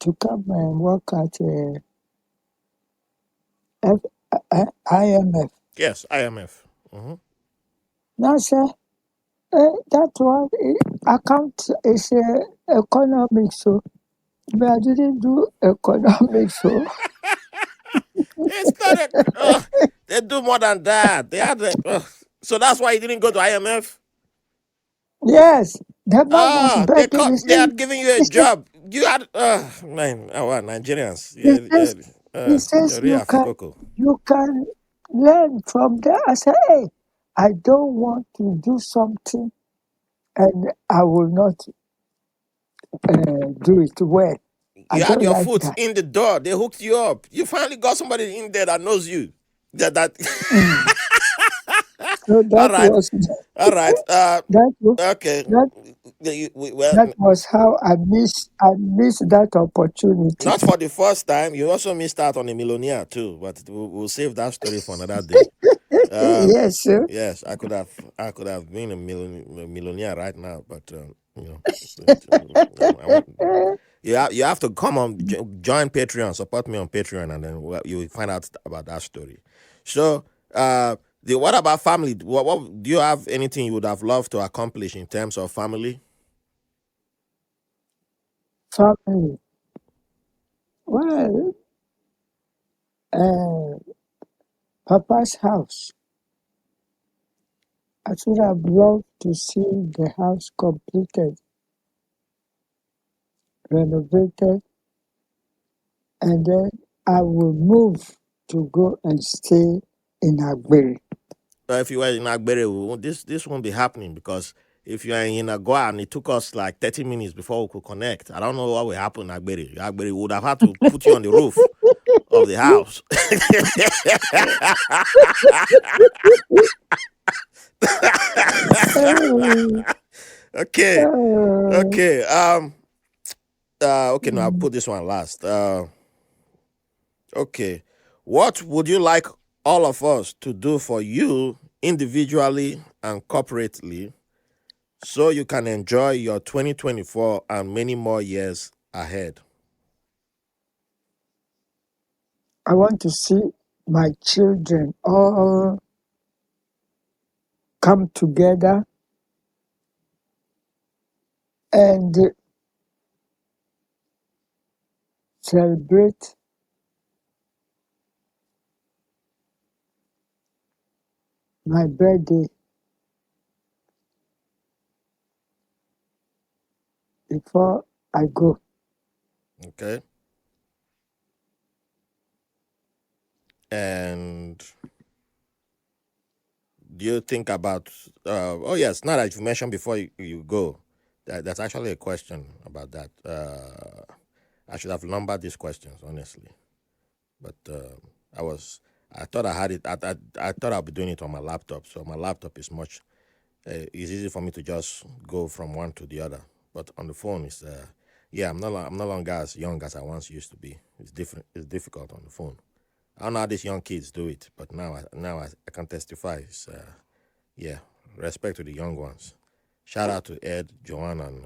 and work at IMF. Yes, IMF. Mm-hmm. Now, sir, that one account is economics. So, but I didn't do economics. So, It's not a. They do more than that. They had so that's why he didn't go to IMF. yes, the man was begging. They had given you a He said, job. You had man, wow, Nigerians. he Yeah, says, he says you're really Afikoko. you can learn from there. I said, hey, I don't want to do something and I will not do it well. I You had don't your like foot that. in the door. They hooked you up. You finally got somebody in there that knows you. That. Mm. So All that right. was All right. that wa- Okay. that Well, that was how I missed that opportunity. not for the first time. You also missed out on a millionaire too, but we'll save that story for another day. Um, Yes, sir. yes, I could have been a millionaire right now, but I won't. You have to come on, join Patreon, support me on Patreon, and then you will find out about that story. So, what about family? What do you have anything you would have loved to accomplish in terms of family? Family. Well, uh, Papa's house. I should have loved to see the house completed, renovated, and then I will move to go and stay in Agbere. If you were in Agbere, this won't be happening because if you are in Agua and it took us like 30 minutes before we could connect, I don't know what will happen in Agbere. Agbere would have had to put you on the roof of the house. Oh, Okay. oh, Okay. Okay, no, I'll put this one last. Okay. What would you like all of us to do for you individually and corporately so you can enjoy your 2024 and many more years ahead? I want to see my children all come together and celebrate my birthday before I go. Okay. And do you think about oh yes, now that you mentioned before you go, that's actually a question about that. I should have numbered these questions, honestly. But I thought I had it. I thought I'd be doing it on my laptop. So my laptop is much. It's easy for me to just go from one to the other. But on the phone, it's yeah. I'm no longer as young as I once used to be. It's different. It's difficult on the phone. I don't know how these young kids do it, but now I can testify. It's yeah. Respect to the young ones. Shout out to Ed, Joanne, and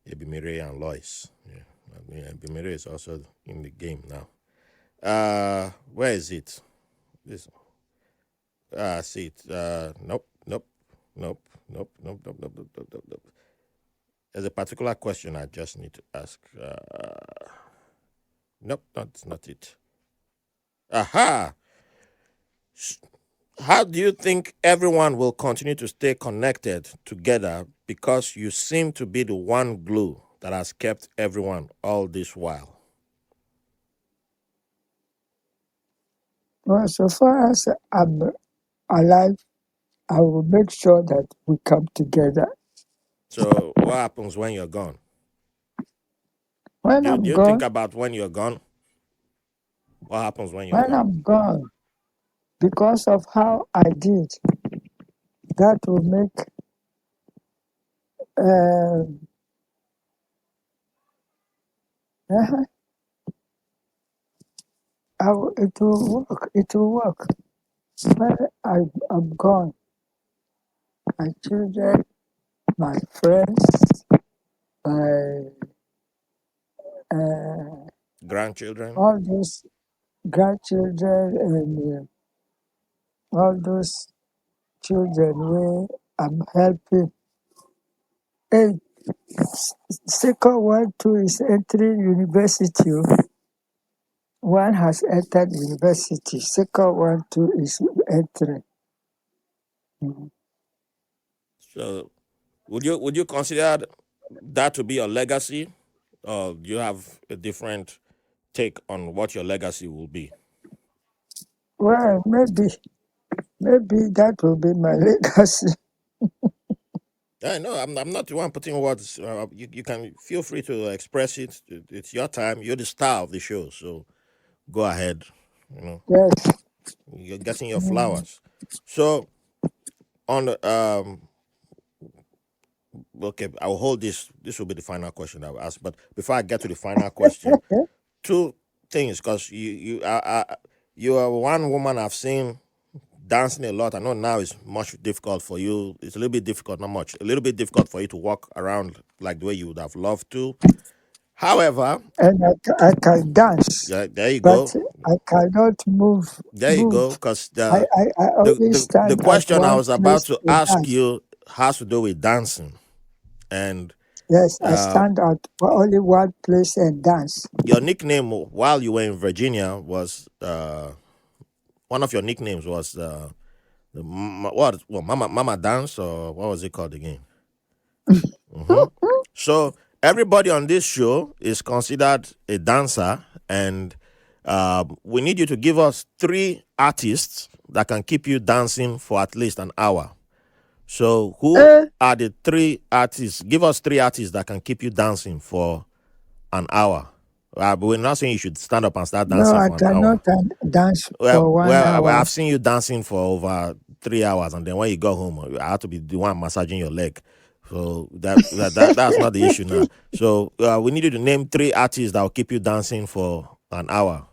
Ebimire and Lois. Yeah, I mean, Ebimire is also in the game now. Where is it? This. See it. Nope, nope, nope, nope, nope, nope, nope, nope, nope, nope, nope. There's a particular question I just need to ask. Nope, that's not it. Aha! How do you think everyone will continue to stay connected together because you seem to be the one glue that has kept everyone all this while? Well, so far as I'm alive, I will make sure that we come together. So, what happens when you're gone? When Do I'm you think gone, about when you're gone? What happens when you're when gone? I'm gone, because of how I did, that will make uh, it will work. It will work. When I'm gone, my children, my friends, my uh, Grandchildren? all those grandchildren and all those children where I'm helping. And second one too is entering university. One has entered university. Second one too is entering. Mm. So would you consider that to be a legacy, or do you have a different take on what your legacy will be? Well, maybe that will be my legacy. I know I'm not the one putting words. You can feel free to express it. It's your time. You're the star of the show, so go ahead. You know, Yes. you're getting your Mm, flowers. So on the okay, I'll hold this. This will be the final question I will ask. But before I get to the final question, two things, because you are one woman I've seen dancing a lot. I know now it's much difficult for you. It's a little bit difficult, not much. A little bit difficult for you to walk around like the way you would have loved to. However, and I can dance, yeah, there you but go. I cannot move. There you Move. go. Because I the, only the the stand at question I one was about place to to ask dance. you has to do with dancing, and Yes, I uh, stand at only one place and dance. your nickname while you were in Virginia was one of your nicknames was Mama Dance, or what was it called again? hmm So everybody on this show is considered a dancer, and we need you to give us three artists that can keep you dancing for at least an hour. So who Eh, are the three artists? Give us three artists that can keep you dancing for an hour. But we're not saying you should stand up and start no, dancing I for an hour. cannot dance Well, for one well, hour. I've seen you dancing for over 3 hours, and then when you go home, I have to be the one massaging your leg. So that's not the issue now. So we need you to name three artists that will keep you dancing for an hour.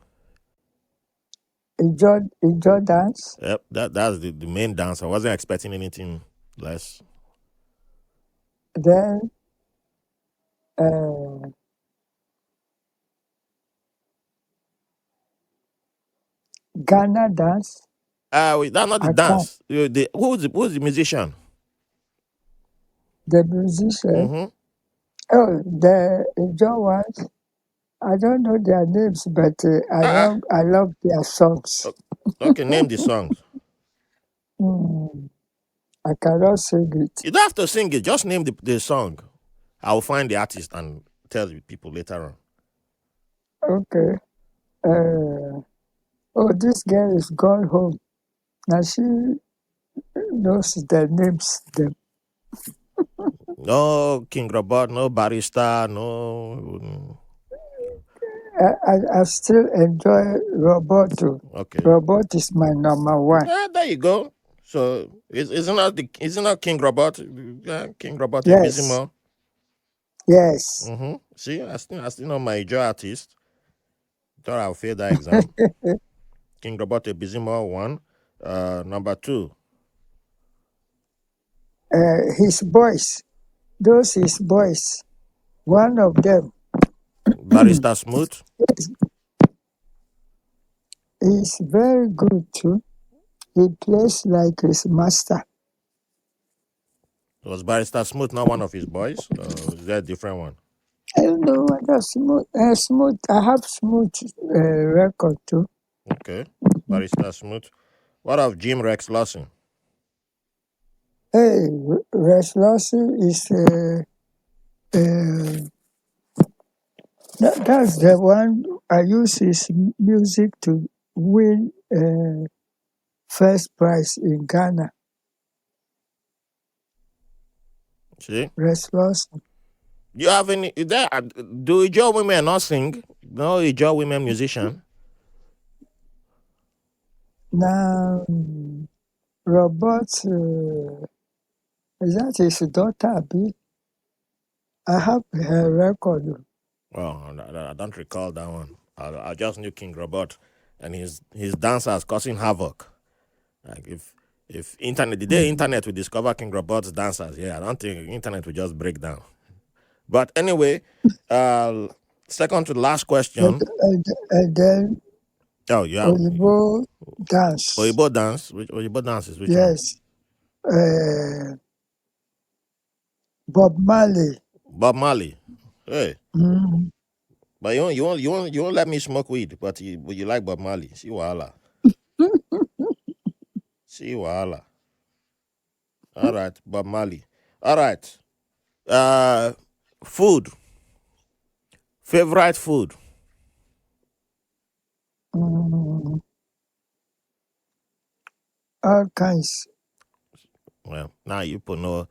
Ijaw dance. Yep, that's the main dance. I wasn't expecting anything less. Then uh, Ghana dance. Wait, that's not the I can't. dance. Who's the musician? The musician. Mm-hmm. Oh, the Ijaw ones. I don't know their names, but Ah, I love their songs. ah. Okay, name the songs. Mm, I cannot sing it. You don't have to sing it. Just name the song. I will find the artist and tell the people later on. Okay. Oh, this girl is gone home. Now she knows the names. No King Robert, no Barrister, no. I still enjoy Roberto. Okay, Robot is my number one. there you go. So isn't that King Robert? King Robert a busy Yes, more. yes. See, I still know my Ijaw artist. Thought I'll fail that exam. King Robert a busy more one. Number two, His boys, those his boys. One of them Barrister Smooth. is very good too. He plays like his master. Was Barrister Smooth not one of his boys? Is that a different one? I don't know what else. Smooth. I have smooth record too. Okay, Barrister Smooth. What of Jim Rex Lawson? Hey, Rex Lawson is uh, that's the one I use his music to win first prize in Ghana. See? Rex Lawson. You have any? Do Ijaw women not sing? No Ijaw women musician. Now, Robert, is that his daughter? Abi? I have her record. Well, I don't recall that one. I just knew King Robert, and his dancers causing havoc. Like if internet the day Mm. internet will discover King Robert's dancers, yeah, I don't think internet will just break down. But anyway, uh, second to the last question. And then Oh, yeah, Oyibo dance. Oyibo dance. Oyibo dance is which one? Yes. Uh, Bob Marley. Bob Marley. Hey. Mm. But you won't let me smoke weed, but you like Bob Marley. See wahala. See wahala. All right, Bob Marley. All right. Uh Food. Favorite food. Mm. All kinds. Well, now you put no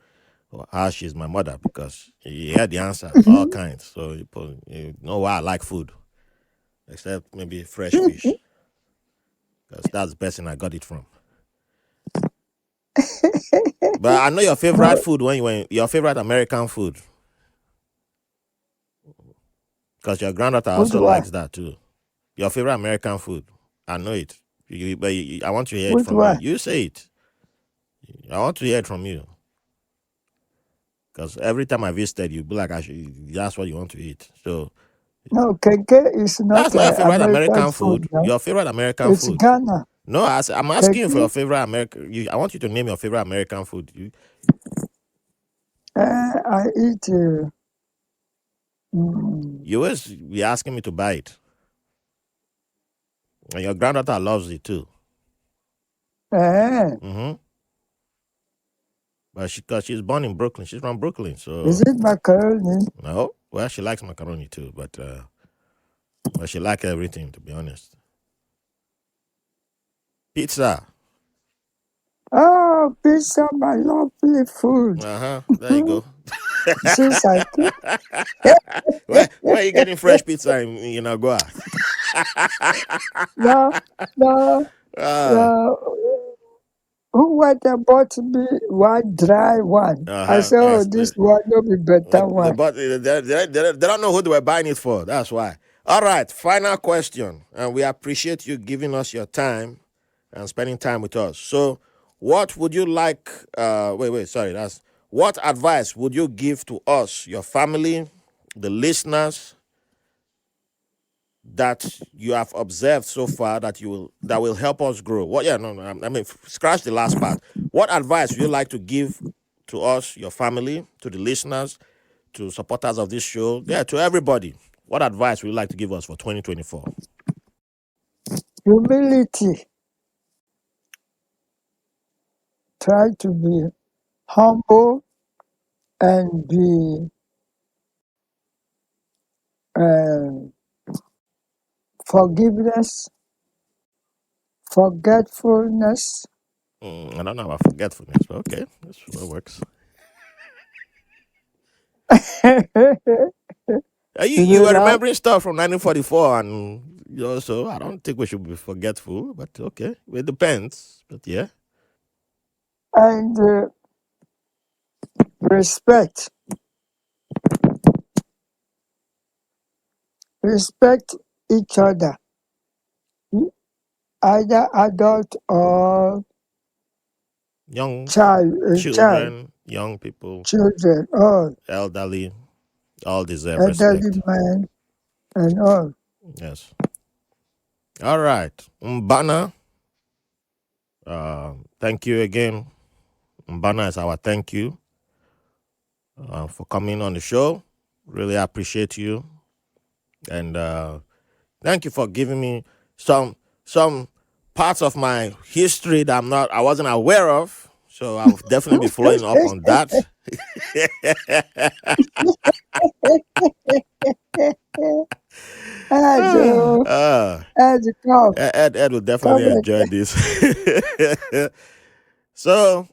how she's my mother, because you heard the answer, all kinds. So you know why I like food, except maybe fresh fish, because that's the person I got it from. But I know your favorite food your favorite American food, because your granddaughter Which also one? likes that too. Your favorite American food, I know it. But I want to hear it Which from you. one? You say it. I want to hear it from you. Because every time I visited, you be like, that's what you want to eat. So No, keke is that's not not your favorite American American food. food. No, Your favorite American it's food. Ghana. No, I'm asking you for Keke. your favorite American. I want you to name your favorite American food. I eat. Mm, You always be asking me to buy it, and your granddaughter loves it too. eh, Mm-hmm. But because she's born in Brooklyn, she's from Brooklyn, is so it macaroni? no. Well, she likes macaroni too, but she likes everything, to be honest. Pizza. Oh, pizza, my lovely food. There you go. Since I came, Where are you getting fresh pizza in Agua? no, no, uh, no. Who went and bought me one dry one? I said, oh, yes. this one will be better one. But they don't know who they were buying it for. That's why. All right. Final question. And we appreciate you giving us your time and spending time with us. So, what would you like? Sorry. What advice would you give to us, your family, the listeners, that you have observed so far that will help us grow? What? Yeah, no. I mean, scratch the last part. What advice would you like to give to us, your family, to the listeners, to supporters of this show, to everybody? What advice would you like to give us for 2024? Humility. Try to be humble and be forgiveness, forgetfulness. I don't know about forgetfulness, but okay, that's what works. You were Relax remembering stuff from 1944, and so I don't think we should be forgetful, but okay, it depends. But yeah. and respect. Respect each other, either adult or Young child, children, young people, children, all elderly, all deserve elderly respect. men and all. Yes. All right. Mbana, thank you again. Mbana is our thank you for coming on the show. Really appreciate you. And thank you for giving me some parts of my history that I wasn't aware of. So I'll definitely be following up on that. Hello, uh, come, Ed will definitely come enjoy this. So,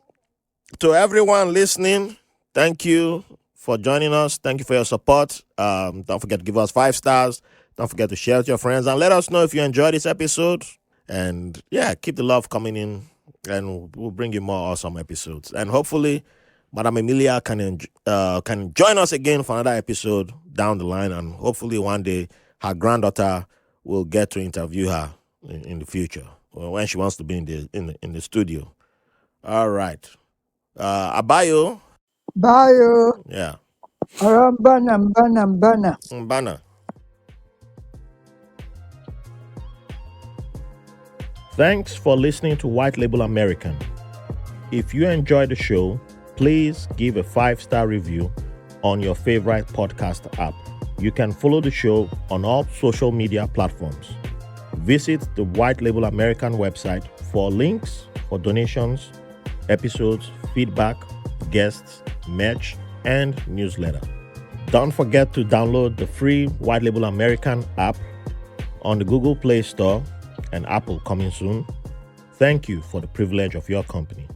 to everyone listening, thank you for joining us. Thank you for your support. Don't forget to give us 5 stars. Don't forget to share with your friends and let us know if you enjoyed this episode. And keep the love coming in, and we'll bring you more awesome episodes. And hopefully, Madam Emelia can join us again for another episode down the line. And hopefully, one day her granddaughter will get to interview her in the future, or when she wants to be in the studio. All right. Abayo. Bye. Yeah. Bana. Mbana. Thanks for listening to White Label American. If you enjoyed the show, please give a 5-star review on your favorite podcast app. You can follow the show on all social media platforms. Visit the White Label American website for links for donations, episodes, feedback, guests, merch, and newsletter. Don't forget to download the free White Label American app on the Google Play Store and Apple coming soon. Thank you for the privilege of your company.